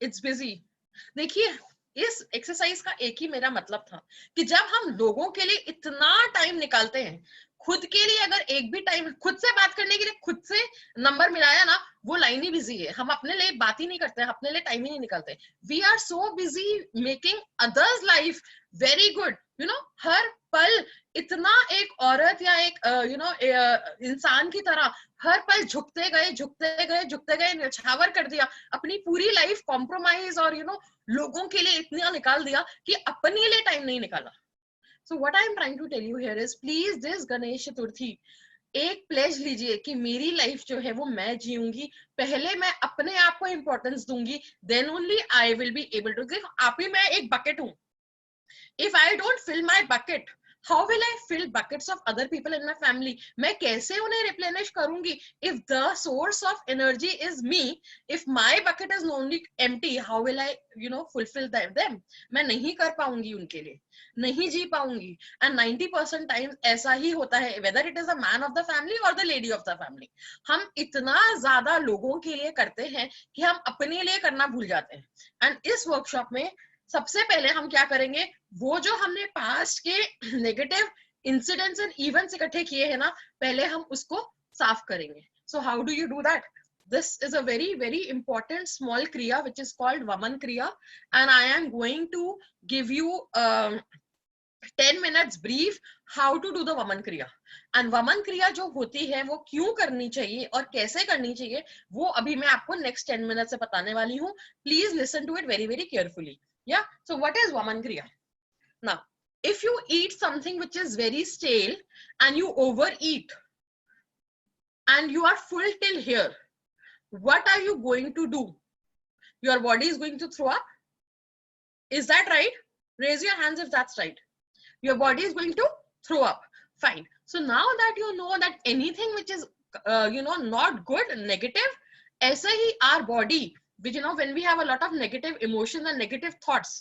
it's busy. देखिए इस एक्सरसाइज का एक ही मेरा मतलब था कि जब हम लोगों के लिए इतना टाइम निकालते हैं, खुद के लिए अगर एक भी टाइम खुद से बात करने के लिए खुद से नंबर मिलाया ना, वो लाइन ही बिजी है। हम अपने लिए बात ही नहीं करते, अपने लिए टाइम ही नहीं निकालते। We are so busy making others life very good. You know, हर पल इतना एक औरत या एक इंसान की तरह हर पल झुकते गए झुकते गए झुकते गए, न्यौछावर कर दिया, अपनी पूरी लाइफ कॉम्प्रोमाइज और लोगों के लिए इतना निकाल दिया कि अपने लिए टाइम नहीं निकाला। So what I am trying to tell you here is, please this Ganesh Chaturthi एक प्लेज लीजिए कि मेरी लाइफ जो है वो मैं जीऊंगी, पहले मैं अपने आप को इंपॉर्टेंस दूंगी, then only I will be able to give. आप ही मैं एक बकेट हूं, if I don't fill my bucket, how will I fill buckets of other people in my family? मैं कैसे उन्हें रिप्लेनिश करूंगी? If the source of energy is me, if my bucket is only empty, how will I fulfil them? मैं नहीं कर पाऊंगी, उनके लिए नहीं जी पाऊंगी। एंड 90% टाइम्स ऐसा ही होता है, whether it is a man of the family और the lady of the family. हम इतना ज्यादा लोगों के लिए करते हैं कि हम अपने लिए करना भूल जाते हैं। एंड इस वर्कशॉप में सबसे पहले हम क्या करेंगे, वो जो हमने पास्ट के नेगेटिव इंसिडेंट्स एंड इवेंट्स इकट्ठे किए हैं ना, पहले हम उसको साफ करेंगे। So how do you do that? This is a very, very important small kriya which is called Vaman Kriya, and I am going to give you 10 minutes brief how to do the Vaman Kriya. And Vaman Kriya जो होती है वो क्यों करनी चाहिए और कैसे करनी चाहिए, वो अभी मैं आपको next 10 minutes से बताने वाली हूँ। Please listen to it very, very carefully. Yeah. So what is Vaman Kriya? Now, if you eat something which is very stale and you overeat and you are full till here, what are you going to do? Your body is going to throw up. Is that right? Raise your hands if that's right. Your body is going to throw up. Fine. So now that you know that anything which is not good, negative, aise hi our body, which when we have a lot of negative emotions and negative thoughts,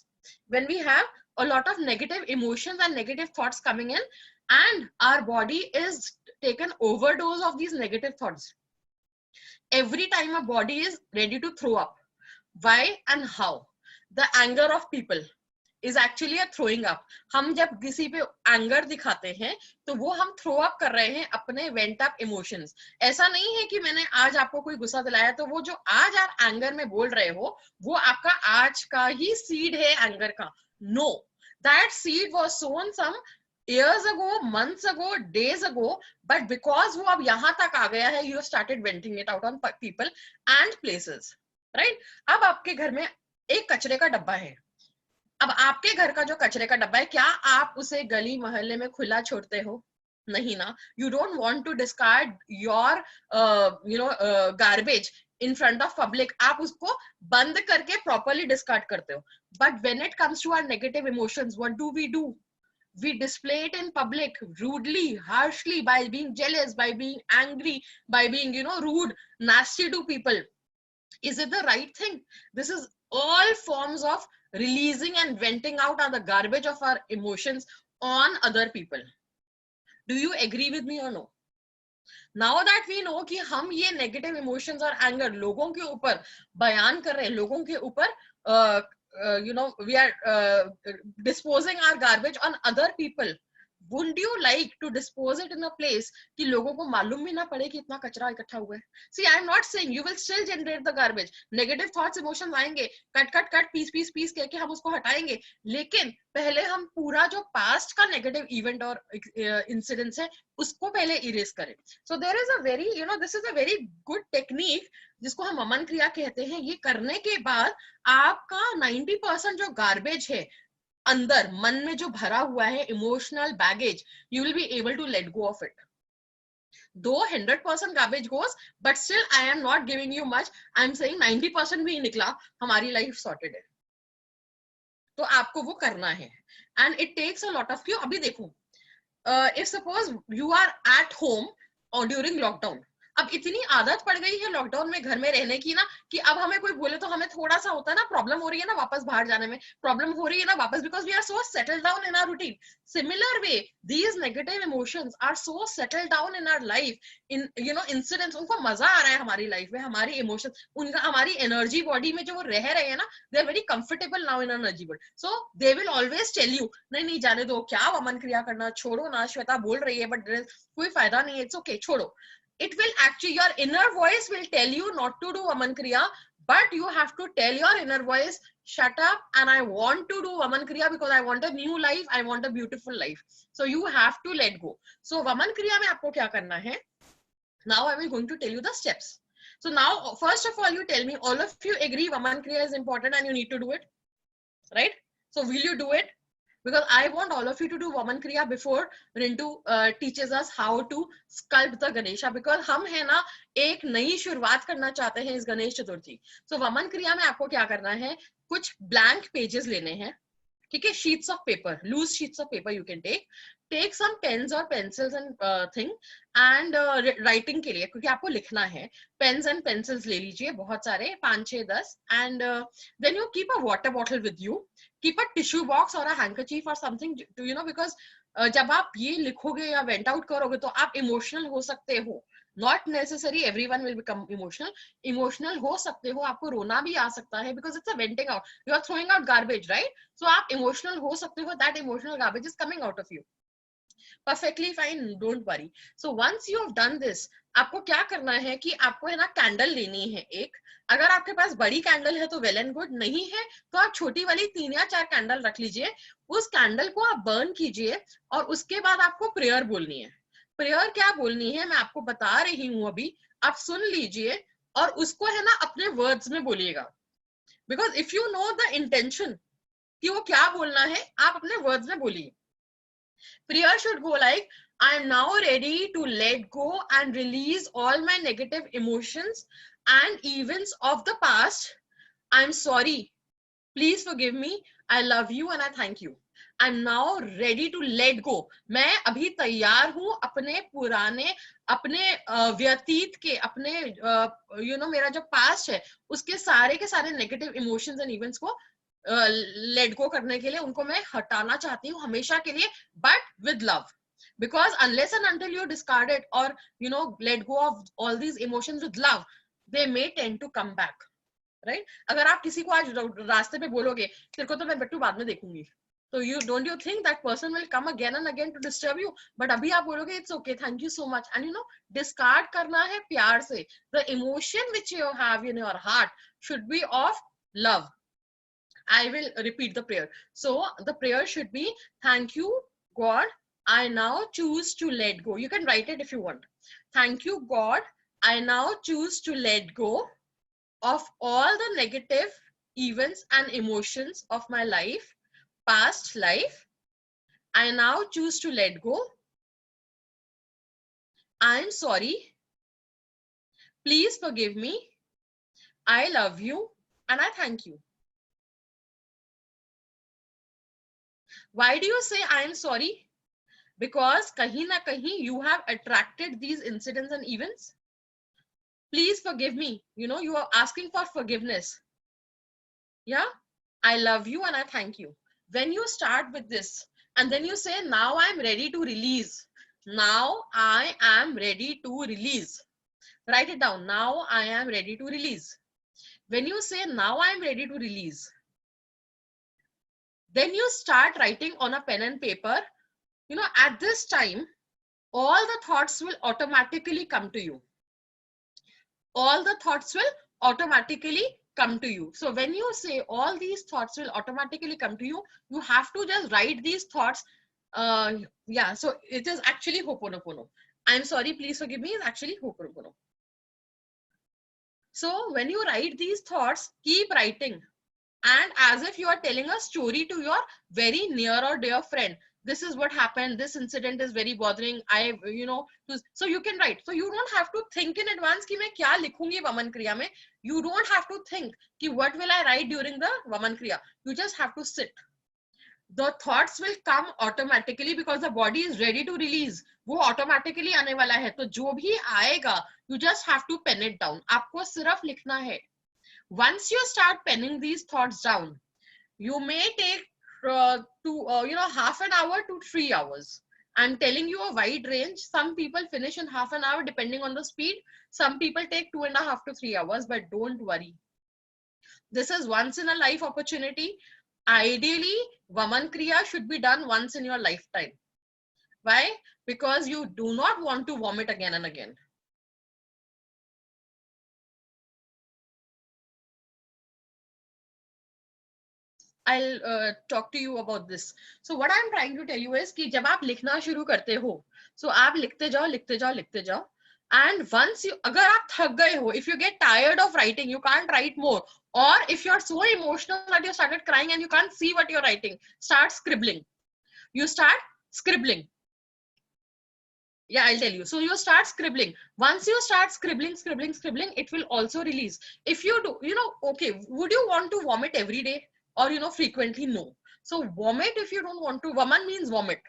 when we have a lot of negative emotions and negative thoughts coming in, and our body is taken overdose of these negative thoughts, every time a body is ready to throw up. Why and how? The anger of people is actually a throwing up. हम जब किसी पे anger दिखाते हैं तो वो हम throw up कर रहे हैं अपने वेंट अप इमोशंस। ऐसा नहीं है कि मैंने आज आपको कोई गुस्सा दिलाया तो वो जो आज आप एंगर में बोल रहे हो वो आपका आज का ही सीड है एंगर का। No, that seed was sown some years ago, months ago, days ago, but because वो अब यहाँ तक आ गया है, you started venting it out on people and places, right? अब आपके घर में एक कचरे का डब्बा है। अब आपके घर का जो कचरे का डब्बा है, क्या आप उसे गली मोहल्ले में खुला छोड़ते हो? नहीं ना। You don't want to discard your garbage in front of public. आप उसको बंद करके properly discard करते हो। But when it comes to our negative emotions, what do? We display it in public rudely, harshly, by being jealous, by being angry, by being rude, nasty to people. Is it the right thing? This is all forms of releasing and venting out on the garbage of our emotions on other people. Do you agree with me or no? Now that we know कि हम ये negative emotions और anger लोगों के ऊपर बयान कर रहे हैं, लोगों के ऊपर you know, we are disposing our garbage on other people. Wouldn't you like to dispose it in a place कि लोगों को मालूम भी ना पड़े कि इतना कचरा इकट्ठा हुआ है? See, I am not saying you will still generate the garbage. Negative thoughts, emotions आएंगे, कट पीस कह के हम उसको हटाएंगे, लेकिन पहले हम पूरा जो past का negative event और incidents है उसको पहले erase करें. So there is a very, you know, this is a very good technique जिसको हम अमन क्रिया कहते हैं. ये करने के बाद आपका 90% जो garbage है अंदर मन में जो भरा हुआ है emotional baggage, you will be able to let go of it. दो 100% garbage goes, but still I am not giving you much. I am saying 90% भी निकला, हमारी लाइफ सॉर्टेड है. तो आपको वो करना है and it takes a lot of you. अभी देखो, if suppose you are at home और ड्यूरिंग लॉकडाउन, अब इतनी आदत पड़ गई है लॉकडाउन में घर में रहने की ना कि अब हमें कोई बोले तो हमें थोड़ा सा होता है ना, प्रॉब्लम हो रही है ना वापस बाहर जाने में, प्रॉब्लम हो रही है ना वापस, because we are so settled down in our routine. Similar way these negative emotions are so settled down in our life, in you know incidents. उनको मजा आ रहा है हमारी लाइफ में, हमारी इमोशंस, उनका हमारी एनर्जी बॉडी में जो वो रह रहे हैं ना, they are very comfortable now in energy body. So they will always tell you नहीं जाने दो, क्या वमन क्रिया करना, छोड़ो ना, श्वेता बोल रही है बट कोई फायदा नहीं है, इट्स ओके, छोड़ो. It will actually, your inner voice will tell you not to do Vaman Kriya, but you have to tell your inner voice, shut up, and I want to do Vaman Kriya because I want a new life, I want a beautiful life. So you have to let go. So Vaman Kriya mein aapko kya karna hai? Now I will going to tell you the steps. So now, first of all, you tell me, all of you agree Vaman Kriya is important and you need to do it, right? So will you do it? Because I want all of you to do Vaman Kriya before Rintu teaches us how to sculpt the Ganesha, because हम है ना एक नई शुरुआत करना चाहते हैं इस Ganesh Chaturthi. So Vaman Kriya में आपको क्या करना है, कुछ blank pages लेने हैं, ठीक है, sheets of paper, loose sheets of paper you can take some pens or pencils and thing and writing के लिए, क्योंकि आपको लिखना है, pens and pencils ले लीजिए बहुत सारे, 5, 6, 10, and then you keep a water bottle with you, keep a tissue box or a handkerchief or something to, you know, because जब आप ये लिखोगे या वेंट आउट करोगे तो आप इमोशनल हो सकते हो. Not necessary everyone will become emotional हो सकते हो, आपको रोना भी आ सकता है, because it's a venting out, you are throwing out garbage, right? So आप emotional हो सकते हो, that emotional garbage is coming out of you. Perfectly fine, don't worry. So once you have done this, आपको क्या करना है कि आपको है ना कैंडल लेनी है एक. अगर आपके पास बड़ी कैंडल है तो वेल एंड गुड, नहीं है तो आप छोटी वाली 3 या 4 कैंडल रख लीजिए. उस कैंडल को आप बर्न कीजिए और उसके बाद आपको प्रेयर बोलनी है. प्रेयर क्या बोलनी है मैं आपको बता रही हूँ अभी, आप सुन लीजिए और उसको है ना अपने वर्ड्स में बोलिएगा. Because if you know the intention कि वो क्या बोलना है, आप अपने वर्ड्स में बोलिए. Prayer should go like, I am now ready to let go and release all my negative emotions and events of the past. I am sorry. Please forgive me. I love you and I thank you. I am now ready to let go. मैं अभी तैयार हूँ अपने पुराने, अपने व्यतीत के, अपने you know मेरा जो past है उसके सारे के सारे negative emotions and events को let go करने के लिए, उनको मैं हटाना चाहती हूँ हमेशा के लिए, but with love. Because unless and until you discard it or you know let go of all these emotions with love, they may tend to come back, right? अगर आप किसी को आज रास्ते पे बोलोगे तेरे को तो मैं बट्टू बाद में देखूंगी, तो you don't you think that person will come again and again to disturb you? But अभी आप बोलोगे it's okay, thank you so much, and you know discard करना है प्यार से. The emotion which you have in your heart should be of love. I will repeat the prayer. So the prayer should be, thank you God, I now choose to let go. You can write it if you want. Thank you God, I now choose to let go of all the negative events and emotions of my life, past life. I now choose to let go. I am sorry. Please forgive me. I love you and I thank you. Why do you say I am sorry? Because kahin na kahin you have attracted these incidents and events. please forgive me. You know, you are asking for forgiveness. Yeah, I love you and I thank you. When you start with this and then you say, now I'm ready to release. Now I am ready to release. Write it down. Now I am ready to release. When you say, now I'm ready to release, then you start writing on a pen and paper. You know, at this time, all the thoughts will automatically come to you. All the thoughts will automatically come to you. So when you say all these thoughts will automatically come to you, you have to just write these thoughts. Yeah, so it is actually Ho'oponopono. I'm sorry, please forgive me, it's actually Ho'oponopono. So when you write these thoughts, keep writing. And as if you are telling a story to your very near or dear friend. This is what happened. This incident is very bothering. So you can write. So you don't have to think in advance कि मैं क्या लिखूंगी Vaman Kriya में. You don't have to think कि what will I write during the Vaman Kriya. You just have to sit. The thoughts will come automatically because the body is ready to release. वो automatically आने वाला है. तो जो भी आएगा, you just have to pen it down. आपको सिर्फ लिखना है. Once you start penning these thoughts down, you may take half an hour to 3 hours. I'm telling you a wide range. Some people finish in half an hour depending on the speed. Some people take 2.5 to 3 hours, but don't worry. This is once in a life opportunity. Ideally, Vaman Kriya should be done once in your lifetime. Why? Because you do not want to vomit again and again. I'll talk to you about this. So what I'm trying to tell you is कि जब आप लिखना शुरू करते हो, so आप लिखते जाओ, and once you, अगर आप थक गए हो, if you get tired of writing, you can't write more, or if you're so emotional that you started crying and you can't see what you're writing, start scribbling. You start scribbling. Yeah, I'll tell you. So you start scribbling. Once you start scribbling, it will also release. If you do, okay, would you want to vomit every day? Or, frequently? No. So vomit, if you don't want to, Vaman means vomit.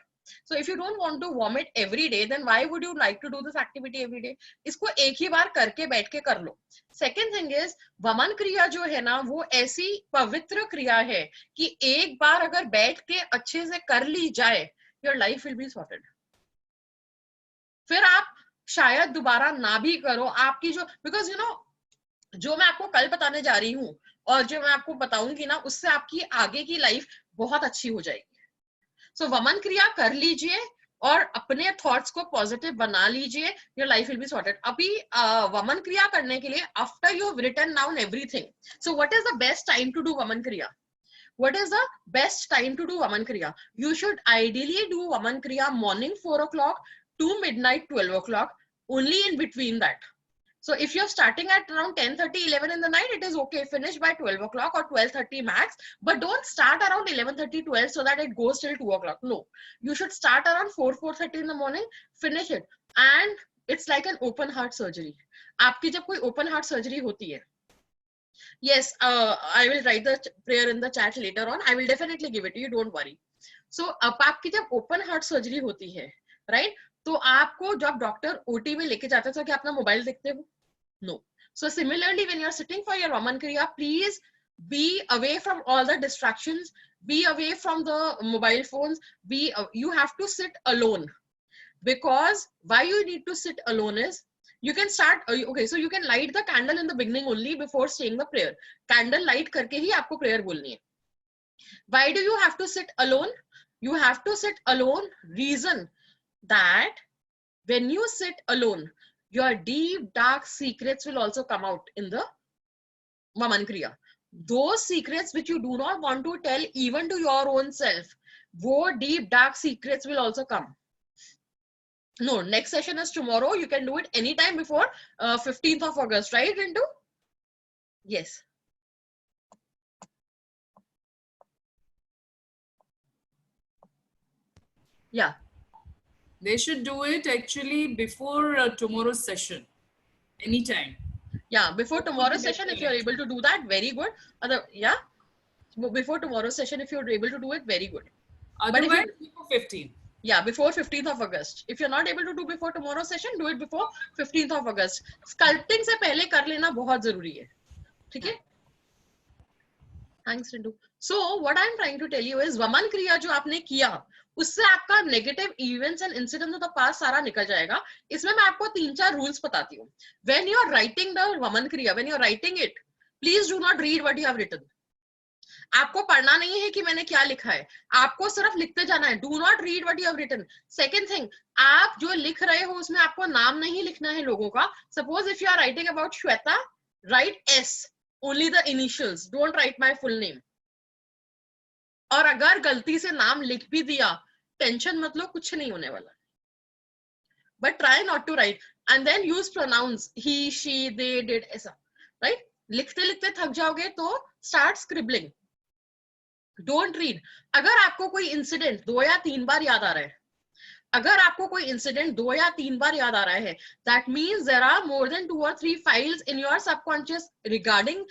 So if you don't want to vomit every day, then why would you like to do this activity every day? इसको एक ही बार करके बैठ के कर लो. Second thing is, Vaman क्रिया जो है ना, वो ऐसी पवित्र क्रिया है कि एक बार अगर बैठ के अच्छे से कर ली जाए, your life will be sorted. फिर आप शायद दोबारा ना भी करो. आपकी because जो मैं आपको कल बताने जा रही हूँ और जो मैं आपको बताऊंगी ना, उससे आपकी आगे की लाइफ बहुत अच्छी हो जाएगी. सो वमन क्रिया कर लीजिए और अपने थॉट्स को पॉजिटिव बना लीजिए. Your life will be sorted. अभी वमन क्रिया करने के लिए after you have written down everything, so what is the best time to do वमन क्रिया? What is the best time to do Vaman Kriya? You should ideally do Vaman Kriya morning 4 o'clock to midnight 12 o'clock, only in between that. So if you're starting at around 10:30, 11 in the night, it is okay. Finish by 12 o'clock or 12:30 max, but don't start around 11:30, 12 so that it goes till 2 o'clock. No, you should start around 4:30 in the morning, finish it. And it's like an open heart surgery. आपकी जब कोई open heart surgery होती है, yes, I will write the prayer in the chat later on. I will definitely give it to you. Don't worry. So अब आपकी जब open heart surgery होती है, right? तो आपको जब डॉक्टर ओटी में लेके जाता था कि अपना मोबाइल देखते हो? No. So similarly, when you're sitting for your Vaman Kriya, please be away from all the distractions. Be away from the mobile phones. You have to sit alone. Because why you need to sit alone is, you can start, okay, so you can light the candle in the beginning only before saying the prayer. Candle light करके ही आपको prayer बोलनी है. Why do you have to sit alone? You have to sit alone. Reason that when you sit alone, your deep dark secrets will also come out in the Vaman Kriya. Those secrets which you do not want to tell even to your own self, wo deep dark secrets will also come. No, next session is tomorrow. You can do it anytime before 15th of August, right, Rintu? Yes. Yeah. They should do it actually before tomorrow's session, anytime. Yeah, before tomorrow's session, if you're able to do that, very good. Yeah, before tomorrow's session, if you're able to do it, very good. Otherwise, before 15. Yeah, before 15th of August. If you're not able to do before tomorrow's session, do it before 15th of August. Sculpting से पहले कर लेना बहुत जरूरी है, ठीक है? Thanks, Rindu. So what I'm trying to tell you is Vaman Kriya जो आपने किया, उससे आपका negative events and incidents of the past सारा निकल जाएगा. इसमें मैं आपको 3-4 rules बताती हूँ. When you're writing the Vaman Kriya, when you're writing it, please do not read what you have written. आपको पढ़ना नहीं है कि मैंने क्या लिखा है, आपको सिर्फ लिखते जाना है. Do not read what you have written. Second thing, आप जो लिख रहे हो उसमें आपको नाम नहीं लिखना है लोगों का. Suppose if you are writing about Shweta, write S, only the initials. Don't write my full name. और अगर गलती से नाम लिख भी दिया, टेंशन मत लो, कुछ नहीं होने वाला. But try not to write and then use pronouns he, she, they, did, ऐसा, right? लिखते लिखते थक जाओगे तो start scribbling. Don't read. अगर आपको कोई इंसिडेंट 2 या 3 बार याद आ रहा है, अगर आपको कोई इंसिडेंट 2 या 3 बार याद आ रहा है, that means there are more than 2 or 3 files in your subconscious regarding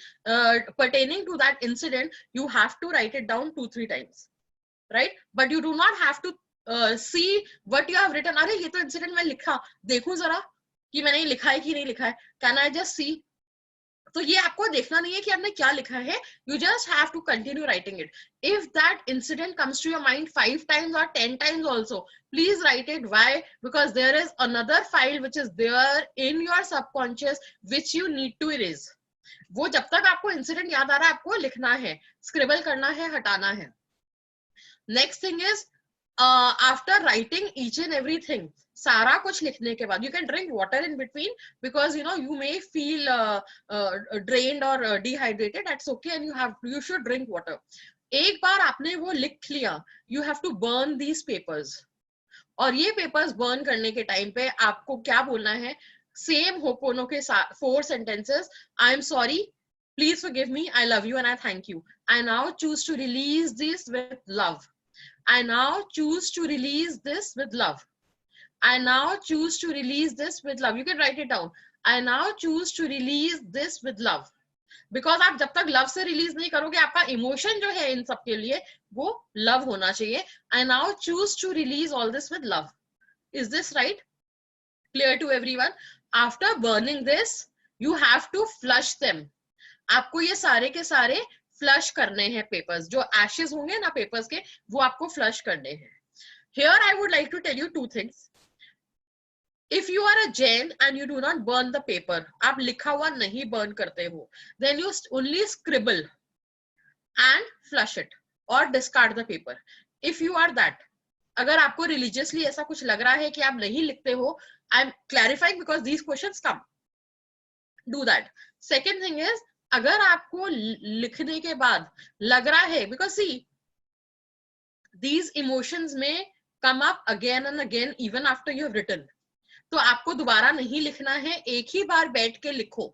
pertaining to that incident. You have to write it down 2-3 times, right? But you do not have to see what you have written. अरे ये तो incident मैं लिखा, देखूं जरा कि मैंने लिखा है कि नहीं लिखा है. Can I just see? तो ये आपको देखना नहीं है कि आपने क्या लिखा है. You just have to continue writing it. If that incident comes to your mind 5 times or 10 times also, please write it. Why? Because there is another file which is there in your subconscious which you need to erase. वो जब तक आपको incident याद आ रहा है आपको लिखना है, scribble करना है, हटाना है. Next thing is after writing each and everything, सारा कुछ लिखने के बाद, you can drink water in between because you know you may feel drained or dehydrated. That's okay, and you should drink water. एक बार आपने वो लिख लिया, you have to burn these papers. और ये papers burn करने के टाइम पे आपको क्या बोलना है? Same Ho'oponopono के 4 sentences. I'm sorry, please forgive me, I love you and I thank you. I now choose to release this with love. I now choose to release this with love. I now choose to release this with love. You can write it down. I now choose to release this with love. Because आप जब तक love से release नहीं करोगे, आपका emotion जो है इन सब के लिए वो love होना चाहिए. I now choose to release all this with love. Is this right? Clear to everyone? After burning this, you have to flush them. आपको ये सारे के सारे flush करने हैं papers. जो ashes होंगे ना papers के, वो आपको flush करने हैं. Here I would like to tell you 2 things. If you are a Jain and you do not burn the paper, आप लिखा हुआ नहीं burn करते हो, then you only scribble and flush it or discard the paper. If you are that, अगर आपको religiously ऐसा कुछ लग रहा है कि आप नहीं लिखते हो, I'm clarifying because these questions come. Do that. Second thing is, अगर आपको लिखने के बाद लग रहा है, because see, these emotions may come up again and again even after you have written. तो आपको दोबारा नहीं लिखना है, एक ही बार बैठ के लिखो,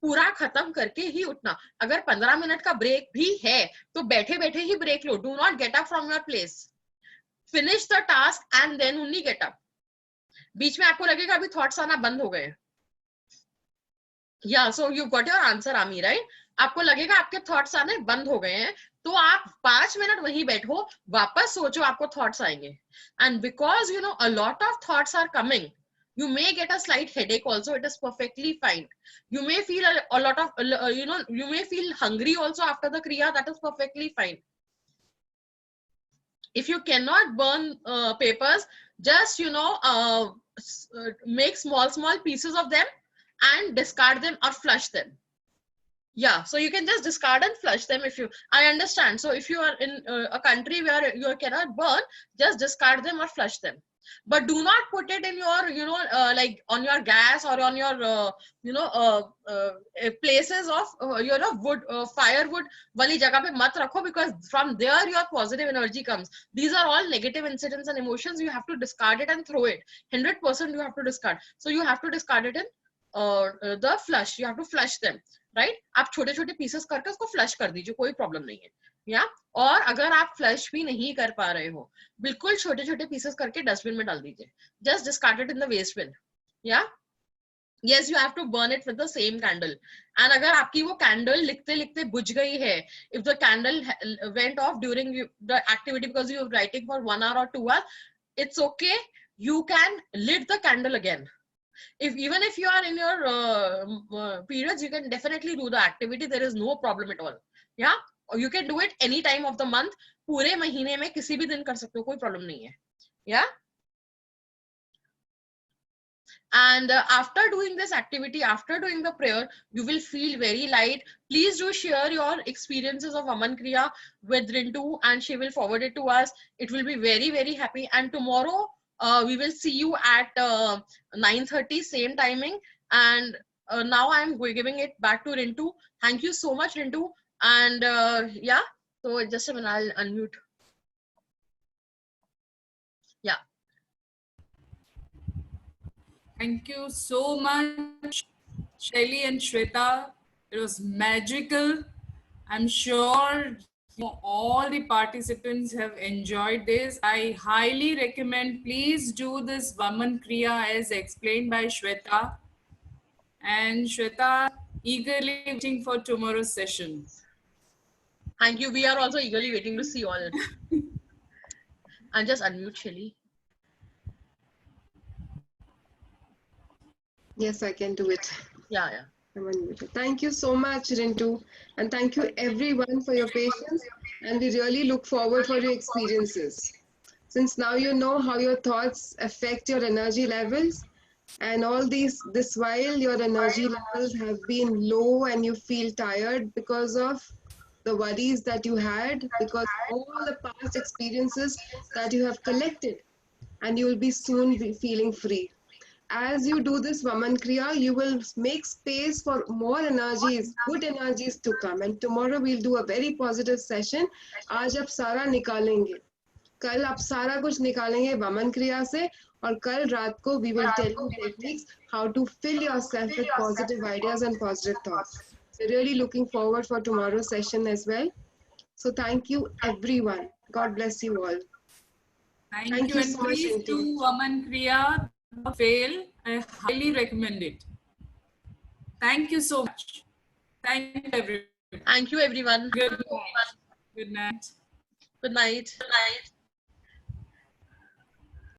पूरा खत्म करके ही उठना. अगर 15 मिनट का ब्रेक भी है तो बैठे बैठे ही ब्रेक लो. Do not get up from your place. Finish the task and then only get up. बीच में आपको लगेगा अभी थॉट्स आना बंद हो गए. Yeah, so you got your answer, Ami, right? आपको लगेगा आपके थॉट्स आने बंद हो गए हैं, तो आप 5 मिनट वहीं बैठो, वापस सोचो, आपको थॉट्स आएंगे. And because you know a lot of thoughts are coming, you may get a slight headache also. It is perfectly fine. You may feel a lot of you may feel hungry also after the kriya. That is perfectly fine. If you cannot burn papers, just make small pieces of them and discard them or flush them. Yeah, so you can just discard and flush them if you, I understand. So if you are in a country where you cannot burn, just discard them or flush them. But do not put it in your, like on your gas or on your, places of, wood, firewood, wali jagah pe mat rakho, because from there your positive energy comes. These are all negative incidents and emotions. You have to discard it and throw it. 100% you have to discard. So you have to discard it in the flush. You have to flush them, right? आप छोटे छोटे pieces करके उसको flush कर दीजिए, कोई problem नहीं है. या और अगर आप फ्लश भी नहीं कर पा रहे हो, बिल्कुल छोटे छोटे पीसेस करके डस्टबिन में डाल दीजिए. Just discard it in the waste bin. या yes, you have to burn it with the same candle. And अगर आपकी वो candle लिखते लिखते बुझ गई है, if the candle went off during the activity because you were writing for 1 hour or 2 hours, it's okay. You can lit the candle again. Even if you are in your periods, you can definitely do the activity. There is no problem at all. Yeah, or you can do it any time of the month. पूरे महीने में किसी भी दिन कर सकते हो, कोई problem नहीं है. Yeah. And after doing this activity, after doing the prayer, you will feel very light. Please do share your experiences of Vaman Kriya with Rintu, and she will forward it to us. It will be very, very happy. And tomorrow, we will see you at 9:30, same timing. And now I'm giving it back to Rintu. Thank you so much, Rintu. And yeah, so just a minute, I'll unmute. Yeah. Thank you so much, Shaili and Shweta. It was magical. I'm sure all the participants have enjoyed this. I highly recommend, please do this Vaman Kriya as explained by Shweta. And Shweta, eagerly waiting for tomorrow's session. Thank you. We are also eagerly waiting to see all. I'll just unmute Shaili. Yes, I can do it. Yeah, yeah. I'm unmuted. Thank you so much, Rintu. And thank you everyone for your patience. And we really look forward for your experiences. Since now you know how your thoughts affect your energy levels, and all this while your energy levels have been low and you feel tired because of the worries that you had, because all the past experiences that you have collected, and you will be soon be feeling free. As you do this Vaman Kriya, you will make space for more energies, good energies to come. And tomorrow we'll do a very positive session. आज आप सारा निकालेंगे, कल आप सारा कुछ निकालेंगे Vaman Kriya से, और कल रात को we will tell you techniques how to fill yourself with positive ideas and positive thoughts. We're really looking forward for tomorrow's session as well. So thank you everyone. God bless you all. Thank you, and so much, please Rintu. do Vaman Kriya. Fail. I highly recommend it. Thank you so much. Thank you, everyone. Thank you, everyone. Good night. Good night. Good night. Good night.